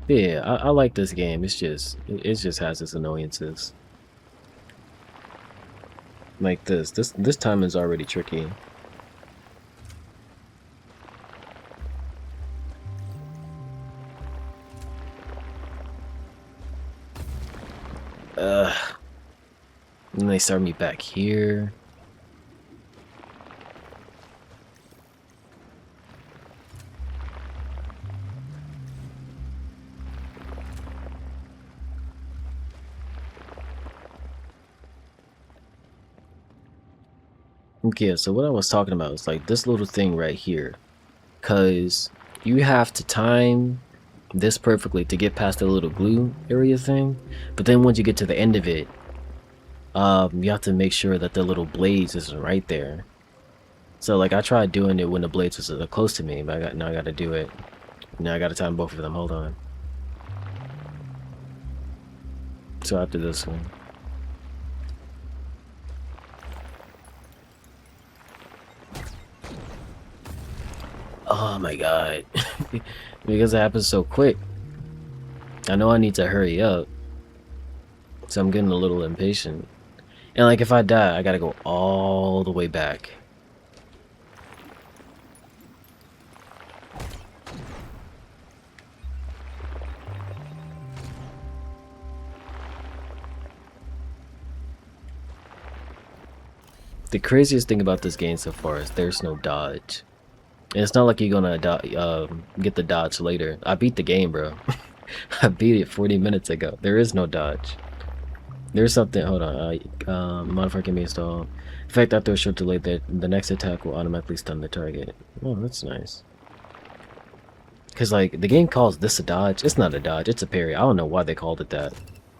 Yeah, I like this game. It's just it just has its annoyances. Like this time is already tricky. And they start me back here. Okay, so what I was talking about is like this little thing right here, cause you have to time this perfectly to get past the little glue area thing, but then once you get to the end of it, you have to make sure that the little blades isn't right there. So like I tried doing it when the blades was close to me, but now I gotta do it. Now I gotta time both of them. Hold on. So after this one. Oh my god. Because it happens so quick. I know I need to hurry up. So I'm getting a little impatient. And like if I die, I gotta go all the way back. The craziest thing about this game so far is there's no dodge. And it's not like you're gonna get the dodge later. I beat the game, bro. I beat it 40 minutes ago. There is no dodge. There's something, hold on, modifier can be installed. In fact, after a short delay, the next attack will automatically stun the target. Oh, that's nice. Because, like, the game calls this a dodge. It's not a dodge, it's a parry. I don't know why they called it that.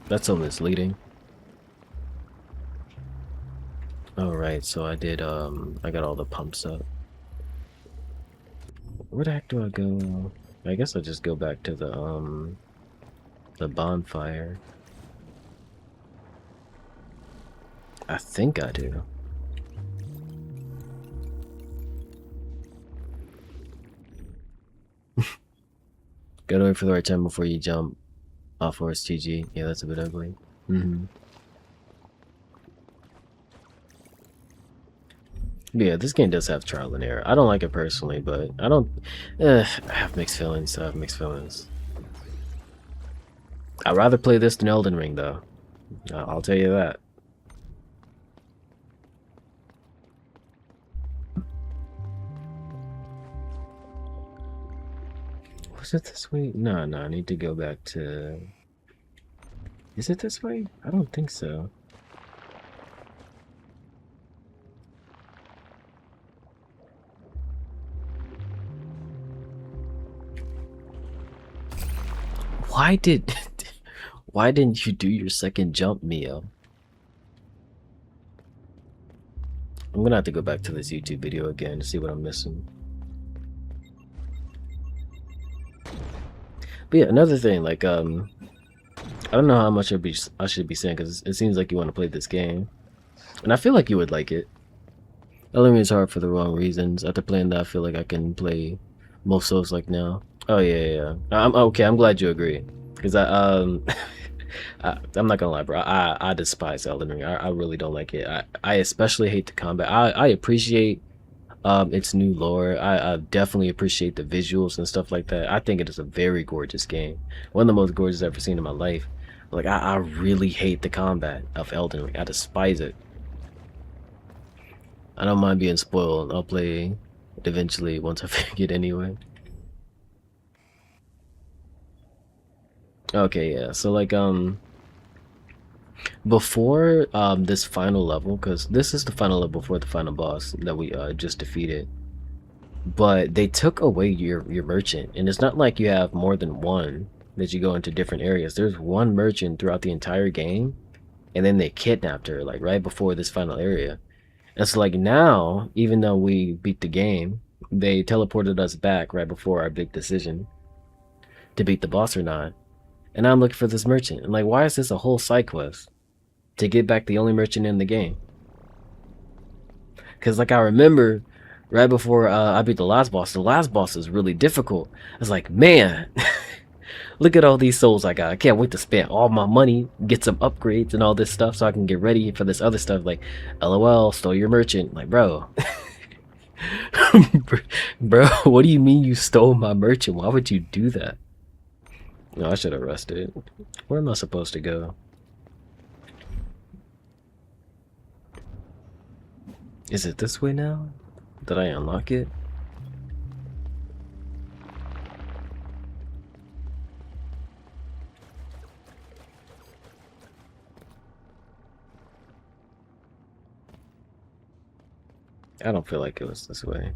That's so misleading. Alright, so I did, I got all the pumps up. Where the heck do I go? I guess I'll just go back to the bonfire. I think I do. Gotta wait for the right time before you jump off horse TG. Yeah, that's a bit ugly. Yeah, this game does have trial and error. I don't like it personally, but I don't. I have mixed feelings. I have mixed feelings. I'd rather play this than Elden Ring, though. I'll tell you that. Was it this way? No, I need to go back to... Is it this way? I don't think so. Why didn't you do your second jump, Mio? I'm gonna have to go back to this YouTube video again to see what I'm missing. But yeah, another thing, like, I don't know how much I should be saying, because it seems like you want to play this game. And I feel like you would like it. Elden Ring is hard for the wrong reasons. After playing that, I feel like I can play most Souls like now. Oh, yeah. I'm okay, I'm glad you agree. Because I'm not gonna lie, bro. I despise Elden Ring. I really don't like it. I especially hate the combat. I appreciate its new lore. I definitely appreciate the visuals and stuff like that. I think it is a very gorgeous game. One of the most gorgeous I've ever seen in my life. Like, I really hate the combat of Elden Ring. I despise it. I don't mind being spoiled. I'll play it eventually once I figure it anyway. Okay, yeah. So like before this final level, because this is the final level before the final boss that we just defeated. But they took away your merchant, and it's not like you have more than one that you go into different areas. There's one merchant throughout the entire game, and then they kidnapped her like right before this final area. And so like now, even though we beat the game, they teleported us back right before our big decision to beat the boss or not. And I'm looking for this merchant. And like, why is this a whole side quest to get back the only merchant in the game? Because like I remember right before I beat the last boss is really difficult. I was like, man, look at all these souls I got. I can't wait to spend all my money, get some upgrades and all this stuff so I can get ready for this other stuff. Like, LOL, stole your merchant. Like, bro. Bro, what do you mean you stole my merchant? Why would you do that? No, I should have rested. Where am I supposed to go? Is it this way now? Did I unlock it? I don't feel like it was this way.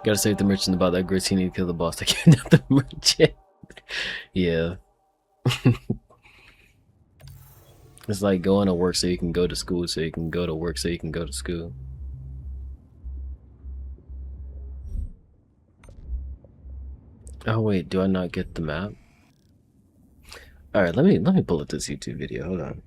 Gotta save the merchant about that grits. He need to kill the boss to kidnap the merchant. Yeah. It's like going to work so you can go to school, so you can go to work so you can go to school. Oh wait, do I not get the map? Alright, let me pull up this YouTube video. Hold on.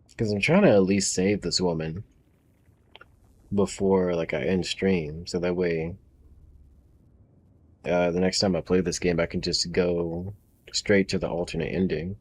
Because I'm trying to at least save this woman before like I end stream, so that way the next time I play this game I can just go straight to the alternate ending.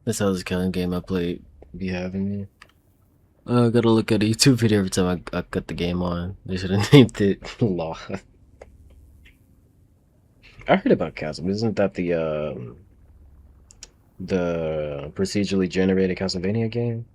This how this killing game I played be having me. I gotta look at a YouTube video every time I cut the game on. They should have named it Law. I heard about Chasm. Isn't that the procedurally generated Castlevania game?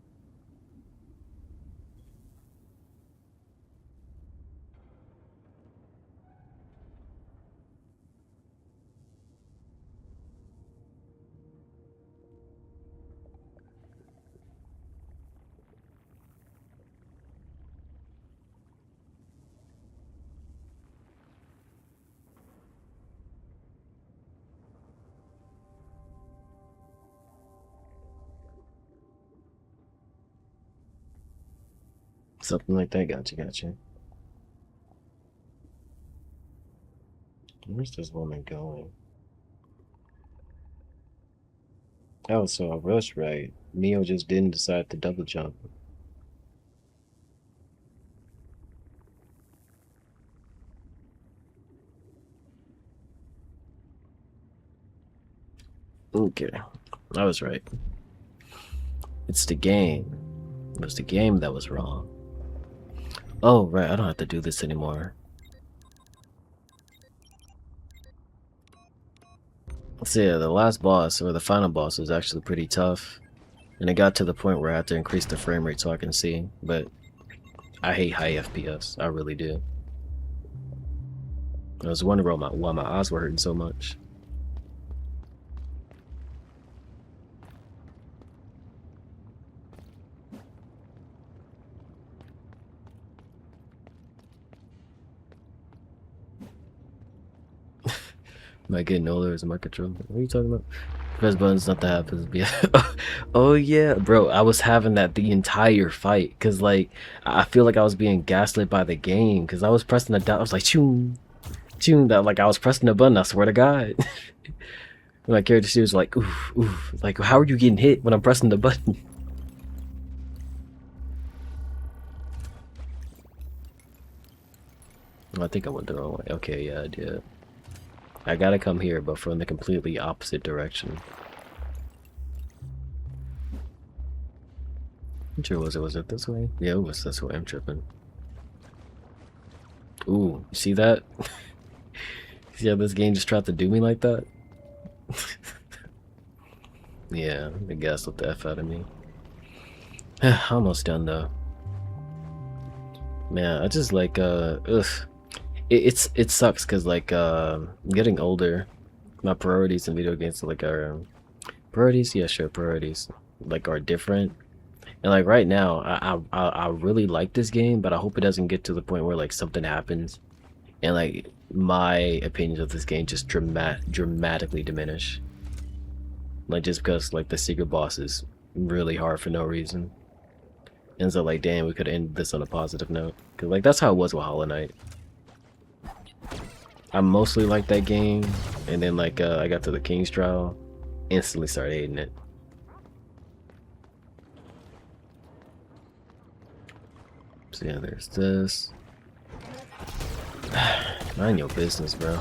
Something like that. Gotcha. Where's this woman going? Oh, so I rushed right. Mio just didn't decide to double jump. Okay, I was right. It's the game. It was the game that was wrong. Oh, right, I don't have to do this anymore. So yeah, the last boss, or the final boss, was actually pretty tough. And it got to the point where I had to increase the frame rate so I can see. But I hate high FPS. I really do. I was wondering why my eyes were hurting so much. Am I getting older as my control? What are you talking about? Press buttons not to happen. Yeah. Oh yeah, bro. I was having that the entire fight because like I feel like I was being gaslit by the game because I was pressing the down. I was like, choom, choom. That like I was pressing the button. I swear to God. My character, she was like, oof, oof. Like, how are you getting hit when I'm pressing the button? I think I went the wrong way. Okay, yeah, I did. I gotta come here, but from the completely opposite direction. Which way was it? Was it this way? Yeah, it was this way. I'm tripping. Ooh, you see that? See how this game just tried to do me like that? Yeah, the gas with the F out of me. Almost done though. Man, I just like ugh. It sucks because like getting older, my priorities in video games like are priorities, yeah, sure, priorities like are different. And like right now, I really like this game, but I hope it doesn't get to the point where like something happens and like my opinions of this game just dramatically diminish. Like just because like the secret boss is really hard for no reason. And so like damn, we could end this on a positive note. Cause like that's how it was with Hollow Knight. I mostly liked that game, and then like I got to the King's Trial, instantly started hating it. So yeah, there's this. Mind your business, bro.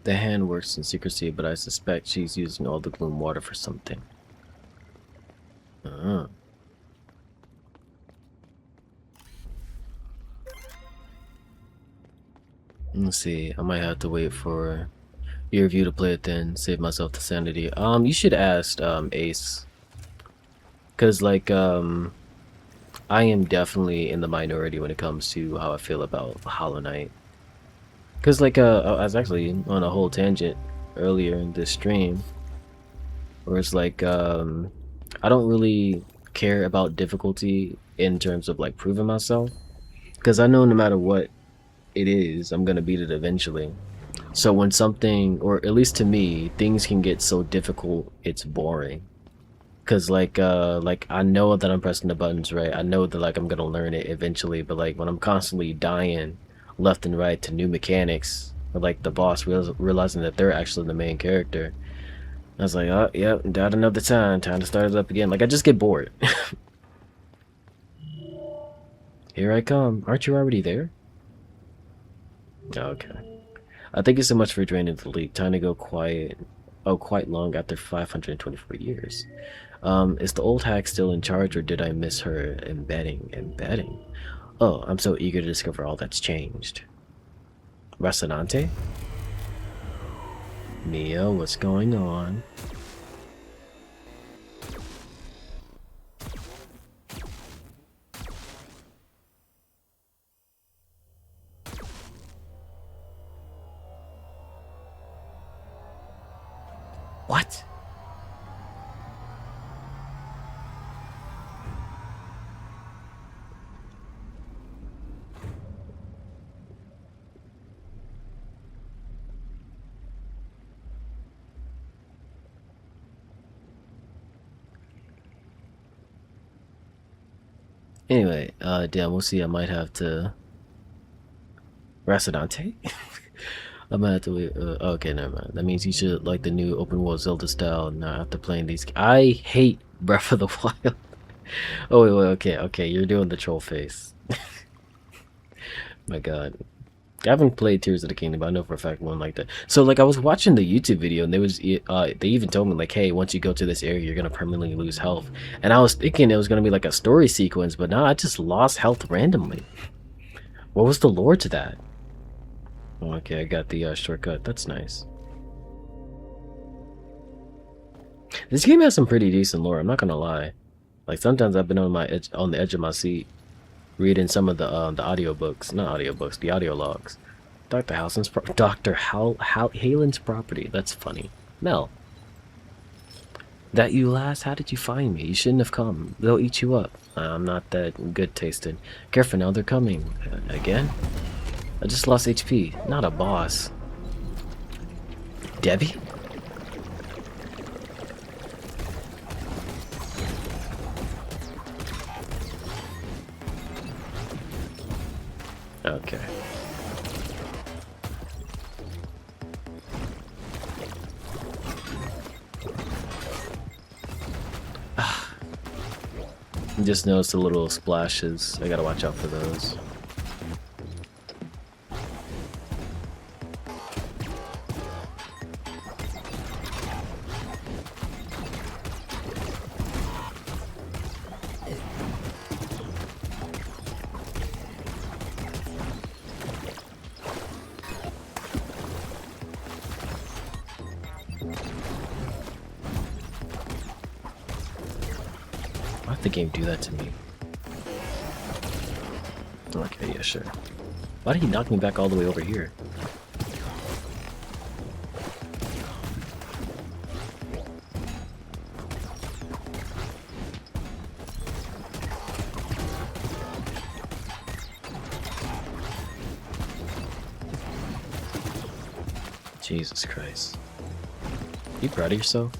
The hand works in secrecy, but I suspect she's using all the gloom water for something. Uh-huh. Let's see, I might have to wait for your review to play it then, save myself the sanity. You should ask Ace. Cause like I am definitely in the minority when it comes to how I feel about Hollow Knight. Cause like I was actually on a whole tangent earlier in this stream where it's like I don't really care about difficulty in terms of like proving myself. Cause I know no matter what it is, I'm gonna beat it eventually. So when something, or at least to me, things can get so difficult it's boring. Cause like I know that I'm pressing the buttons right. I know that like I'm gonna learn it eventually, but like when I'm constantly dying left and right to new mechanics, or like the boss realizing that they're actually the main character, I was like, oh yep, died another time to start it up again. Like I just get bored. Here I come. Aren't you already there? Okay. Thank you so much for joining the league. Time to go quiet. Oh, quite long after 524 years. Is the old hack still in charge, or did I miss her embedding? Oh, I'm so eager to discover all that's changed. Rasanante? Mia, what's going on? What? Anyway, damn, we'll see. I might have to Rasodonte? I might have to wait. Okay, never mind. That means you should like the new open world Zelda style now after playing these. I hate Breath of the Wild. Oh, wait, okay, okay. You're doing the troll face. My god. I haven't played Tears of the Kingdom, but I know for a fact one like that. So, like, I was watching the YouTube video, and they even told me, like, hey, once you go to this area, you're gonna permanently lose health. And I was thinking it was gonna be like a story sequence, but no, I just lost health randomly. What was the lore to that? Okay, I got the shortcut. That's nice. This game has some pretty decent lore. I'm not gonna lie. Like sometimes I've been on the edge of my seat, reading some of the audiobooks, not audiobooks, the audio logs. Dr. Halen's property. That's funny. Mel, that you last? How did you find me? You shouldn't have come. They'll eat you up. I'm not that good tasted. Careful now, they're coming. Again? I just lost HP. Not a boss. Debbie? Okay. Just noticed the little splashes. I gotta watch out for those. Why'd the game do that to me? Okay, yeah, sure. Why did he knock me back all the way over here? Jesus Christ. You proud of yourself?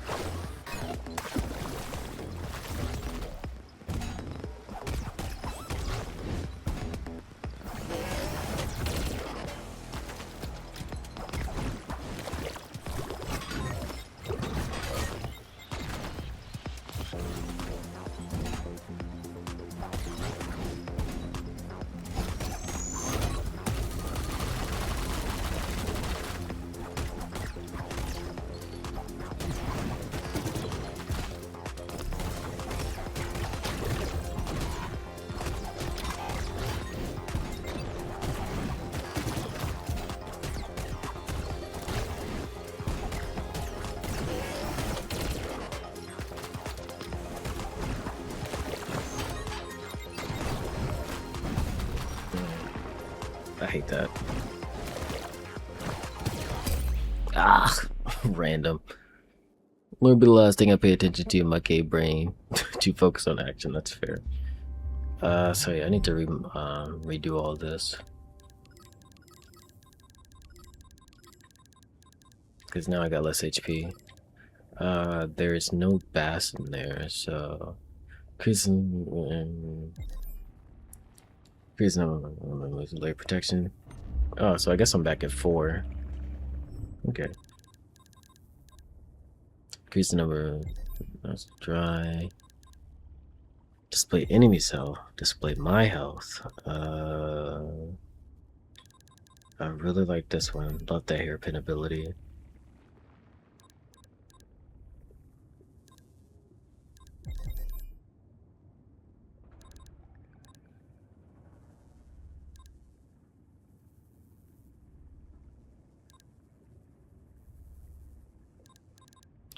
I hate that. Ah, random. Will be the last thing I pay attention to in my cave brain. Too focused on action, that's fair. So yeah, I need to redo all this. Because now I got less HP. There is no bass in there, so... Increasing layer protection. Oh, so I guess I'm back at 4. Okay. Increase the number. That's dry. Display enemy's health. Display my health. I really like this one. Love that hairpin ability.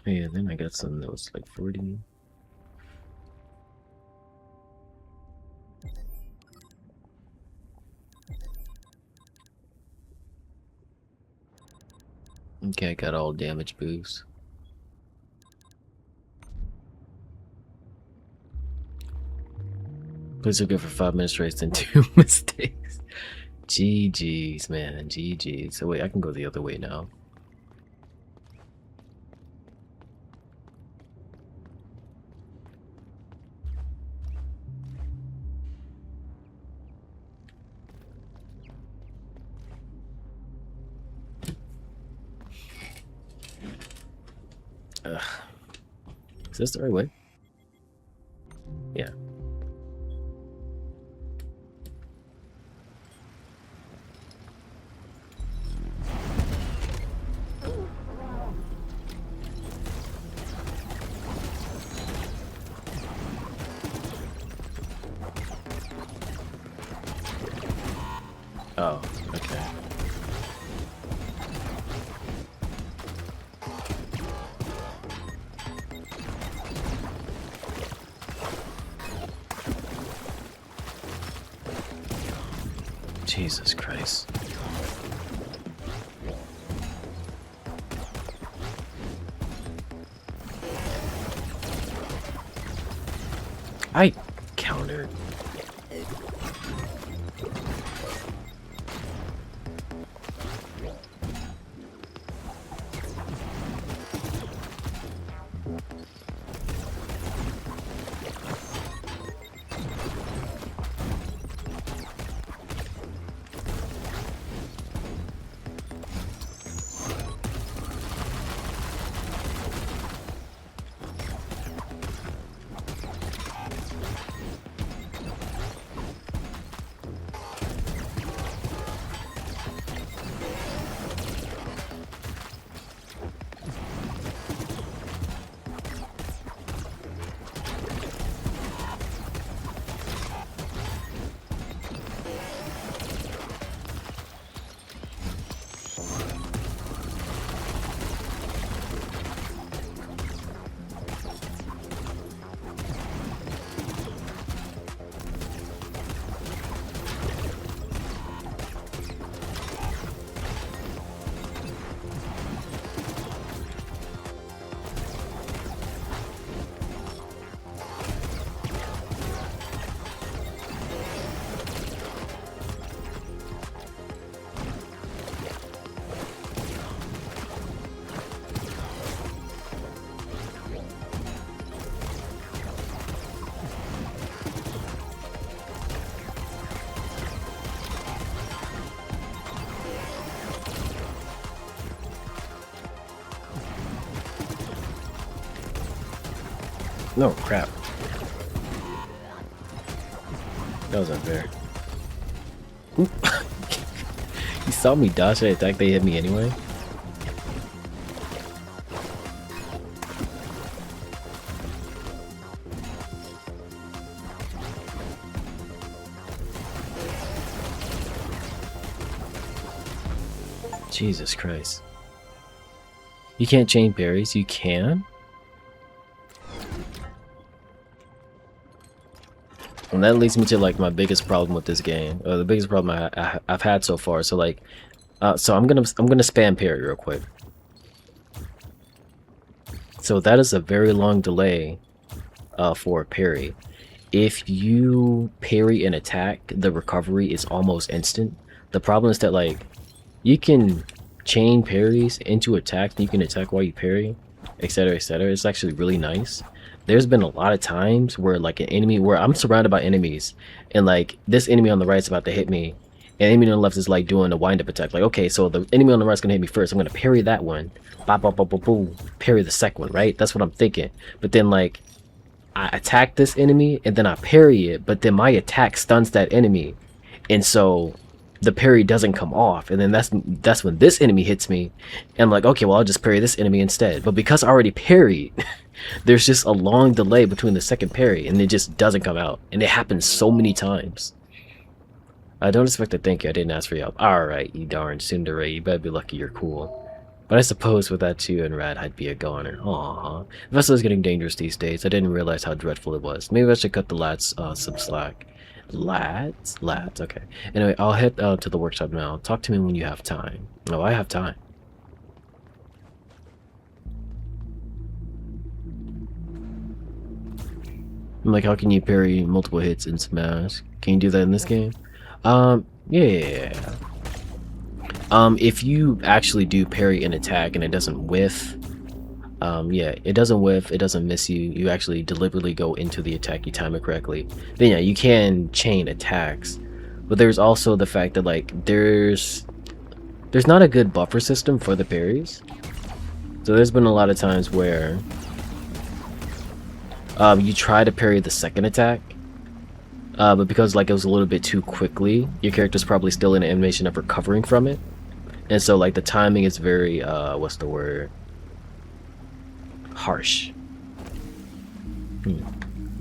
Yeah, then I got some that was like 40. Okay, I got all damage boosts. Please look good for 5 minutes straight and 2 mistakes. GG's, man. GG's. So wait, I can go the other way now. Ugh. Is this the right way? Yeah. Oh, okay. Jesus Christ. I countered. No, crap. That was unfair. Oop. You saw me dodge that attack, they hit me anyway? Jesus Christ. You can't chain berries? You can? And that leads me to like my biggest problem with this game, or the biggest problem I've had so far. So like, so I'm gonna spam parry real quick. So that is a very long delay, for parry. If you parry an attack, the recovery is almost instant. The problem is that like, you can chain parries into attacks, and you can attack while you parry, etc., etc. It's actually really nice. There's been a lot of times where like an enemy, where I'm surrounded by enemies, and like this enemy on the right is about to hit me, and enemy on the left is like doing a wind-up attack. Like, okay, so the enemy on the right is gonna hit me first. I'm gonna parry that one, bop, bop, bop, bop, boom, parry the second one, right? That's what I'm thinking. But then like, I attack this enemy and then I parry it, but then my attack stuns that enemy, and so the parry doesn't come off, and then that's when this enemy hits me, and I'm like, okay, well, I'll just parry this enemy instead. But because I already parried, there's just a long delay between the second parry, and it just doesn't come out, and it happens so many times. I don't expect a thank you. I didn't ask for your help. Alright, you darn tsundere, you better be lucky you're cool. But I suppose with that too and Rad, I'd be a goner. Aww. The vessel is getting dangerous these days. I didn't realize how dreadful it was. Maybe I should cut the lads some slack. Lads? Okay. Anyway, I'll head to the workshop now. Talk to me when you have time. Oh, I have time. I'm like, how can you parry multiple hits in Smash? Can you do that in this game? Yeah. If you actually do parry an attack and it doesn't whiff, yeah, it doesn't whiff, it doesn't miss you, you actually deliberately go into the attack, you time it correctly, then yeah, you can chain attacks. But there's also the fact that, like, there's not a good buffer system for the parries. So there's been a lot of times where you try to parry the second attack, but because like it was a little bit too quickly, your character's probably still in an animation of recovering from it. And so like the timing is very, what's the word? Harsh.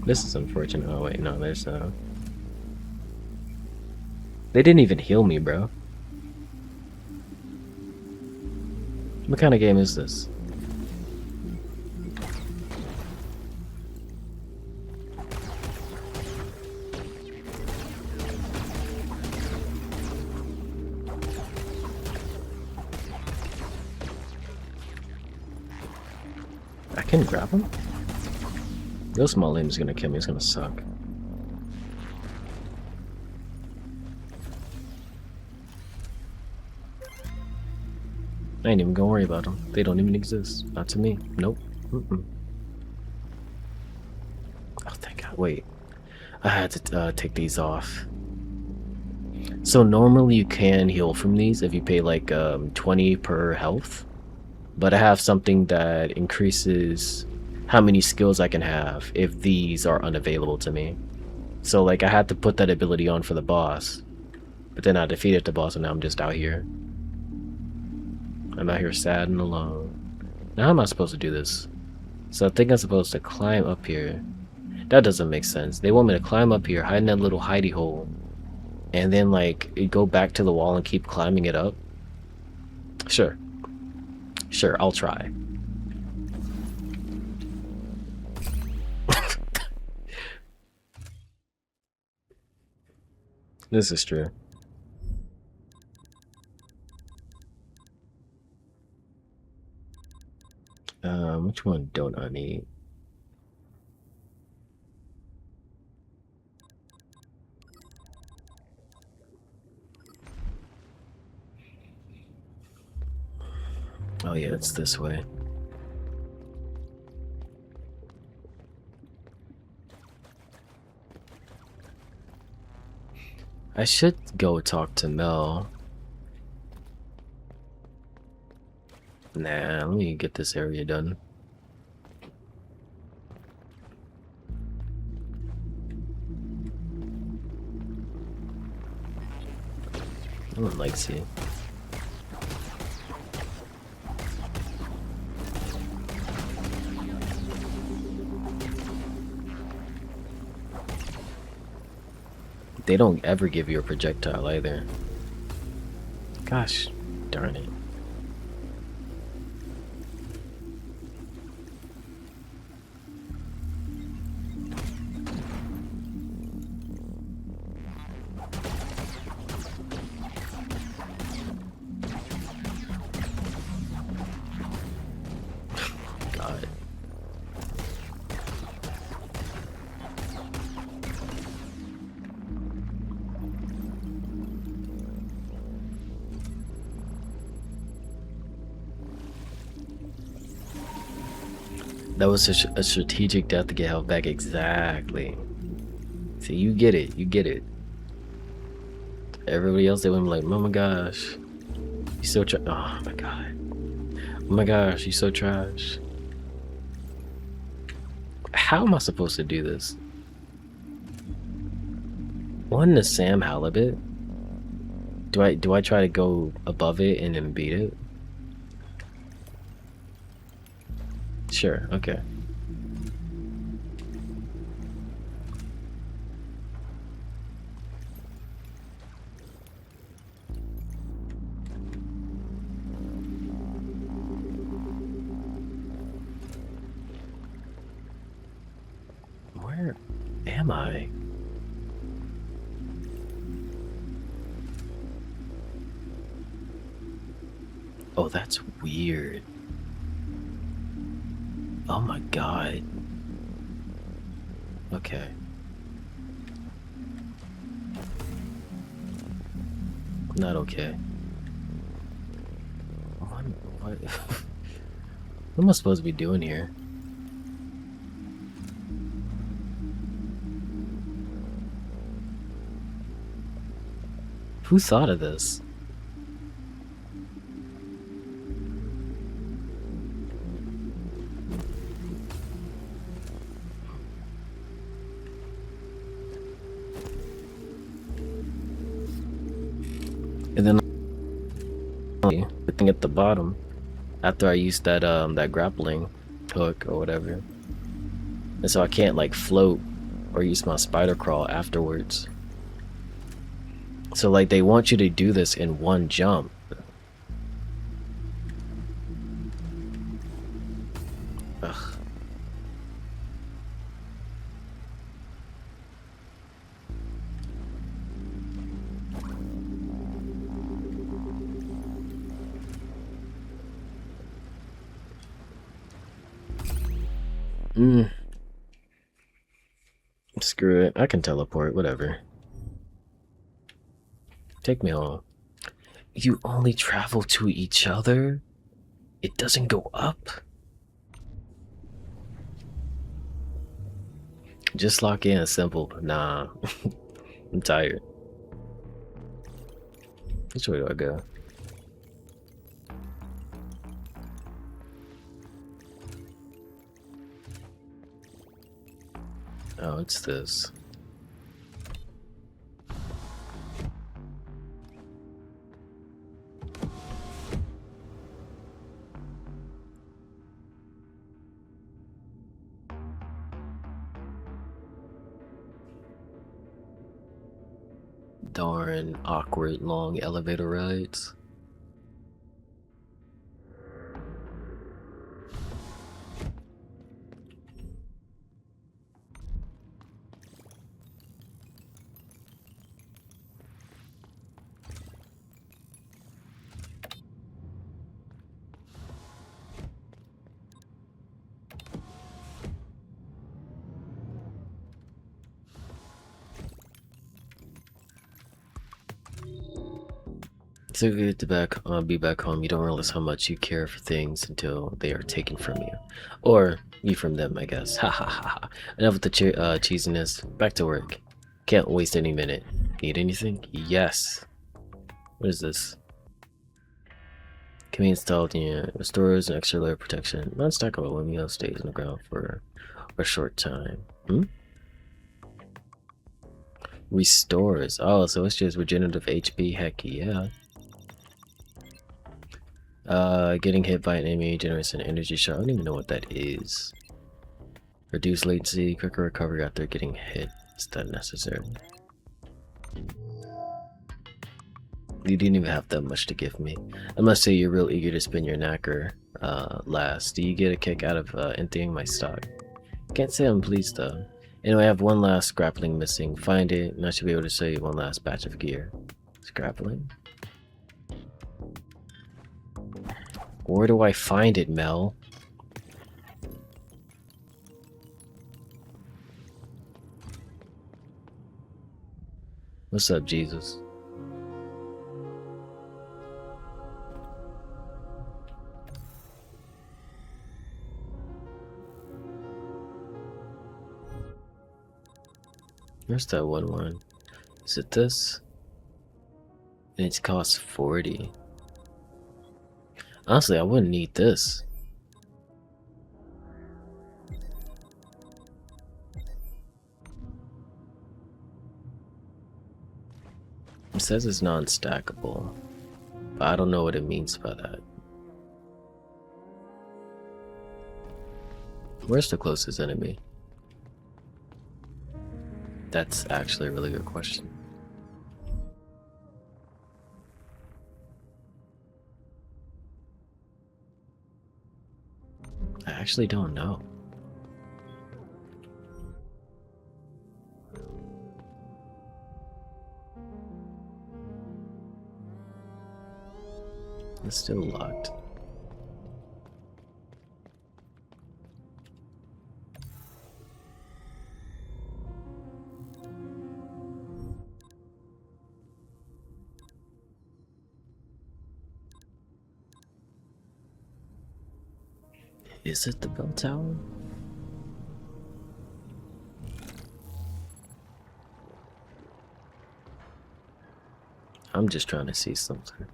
This is unfortunate. Oh wait, no, there's they didn't even heal me, bro. What kind of game is this? I can grab him? Those small limbs gonna kill me, it's gonna suck. I ain't even gonna worry about them. They don't even exist. Not to me. Nope. Oh, thank God. Wait. I had to take these off. So normally you can heal from these if you pay like 20 per health. But I have something that increases how many skills I can have if these are unavailable to me. So like I had to put that ability on for the boss. But then I defeated the boss and now I'm just out here. I'm out here sad and alone. Now how am I supposed to do this? So I think I'm supposed to climb up here. That doesn't make sense. They want me to climb up here, hide in that little hidey hole, and then like go back to the wall and keep climbing it up. Sure, I'll try. This is true. Which one don't I need? Oh yeah, it's this way. I should go talk to Mel. Nah, let me get this area done. No one likes you. They don't ever give you a projectile either. Gosh, darn it. God. That was a strategic death to get health back, exactly. See, you get it, you get it. Everybody else, they would be like, oh my gosh, you so oh my god. Oh my gosh, you so trash. How am I supposed to do this? One to Sam Halibut? Do I try to go above it and then beat it? Sure, okay. Where am I? Oh, that's weird. Oh my god. Okay. Not okay. What what am I supposed to be doing here? Who thought of this? And then the thing at the bottom, after I used that grappling hook or whatever. And so I can't like float or use my spider crawl afterwards. So like they want you to do this in one jump. Ugh. Screw it. I can teleport, whatever. Take me home. You only travel to each other? It doesn't go up? Just lock in, simple. Nah. I'm tired. Which way do I go? Oh, it's this. Darn awkward long elevator rides. So good to be back home. You don't realize how much you care for things until they are taken from you, or you from them, I guess. Ha ha ha ha. Enough with the cheesiness. Back to work. Can't waste any minute. Need anything? Yes. What is this? Can be installed. Yeah, restores an extra layer of protection. Non-stackable when Mio stays on the ground for a short time. Restores. Oh, so it's just regenerative HP. Heck yeah. Getting hit by an enemy generates an energy shot. I don't even know what that is. Reduce latency, quicker recovery after getting hit. Is that necessary? You didn't even have that much to give me. I must say you're real eager to spin your knacker last. Do you get a kick out of emptying my stock? Can't say I'm pleased though. Anyway, I have one last grappling missing. Find it, and I should be able to sell you one last batch of gear. It's grappling. Where do I find it, Mel? What's up, Jesus? Where's that one? Is it this? And it costs 40. Honestly, I wouldn't need this. It says it's non-stackable, but I don't know what it means by that. Where's the closest enemy? That's actually a really good question. I actually don't know. It's still locked. Is it the bell tower? I'm just trying to see something.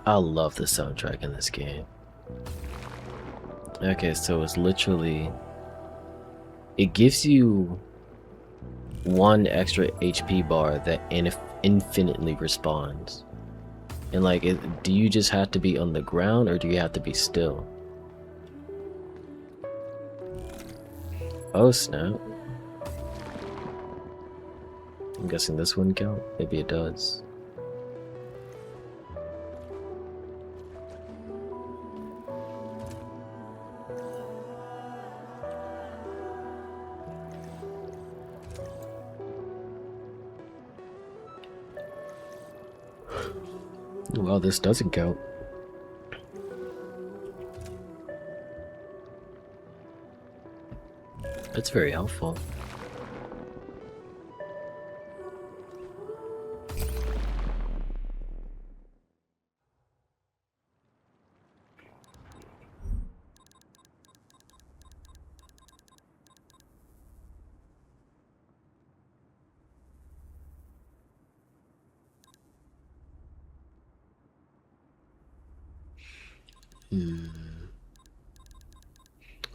I love the soundtrack in this game. Okay, so it's literally, it gives you one extra HP bar that infinitely respawns. And like, do you just have to be on the ground or do you have to be still? Oh snap. I'm guessing this wouldn't count. Maybe it does. Well, this doesn't count. That's very helpful.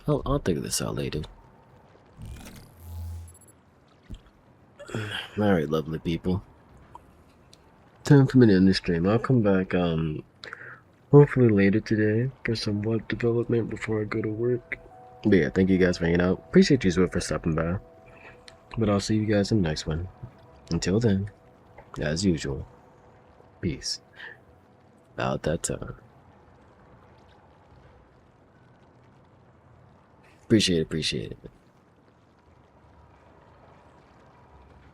I'll figure this out later. Alright, lovely people. Time for me to end the stream. I'll come back, hopefully later today for some web development before I go to work. But yeah, thank you guys for hanging out. Appreciate you for stopping by. But I'll see you guys in the next one. Until then, as usual, peace. About that time. Appreciate it.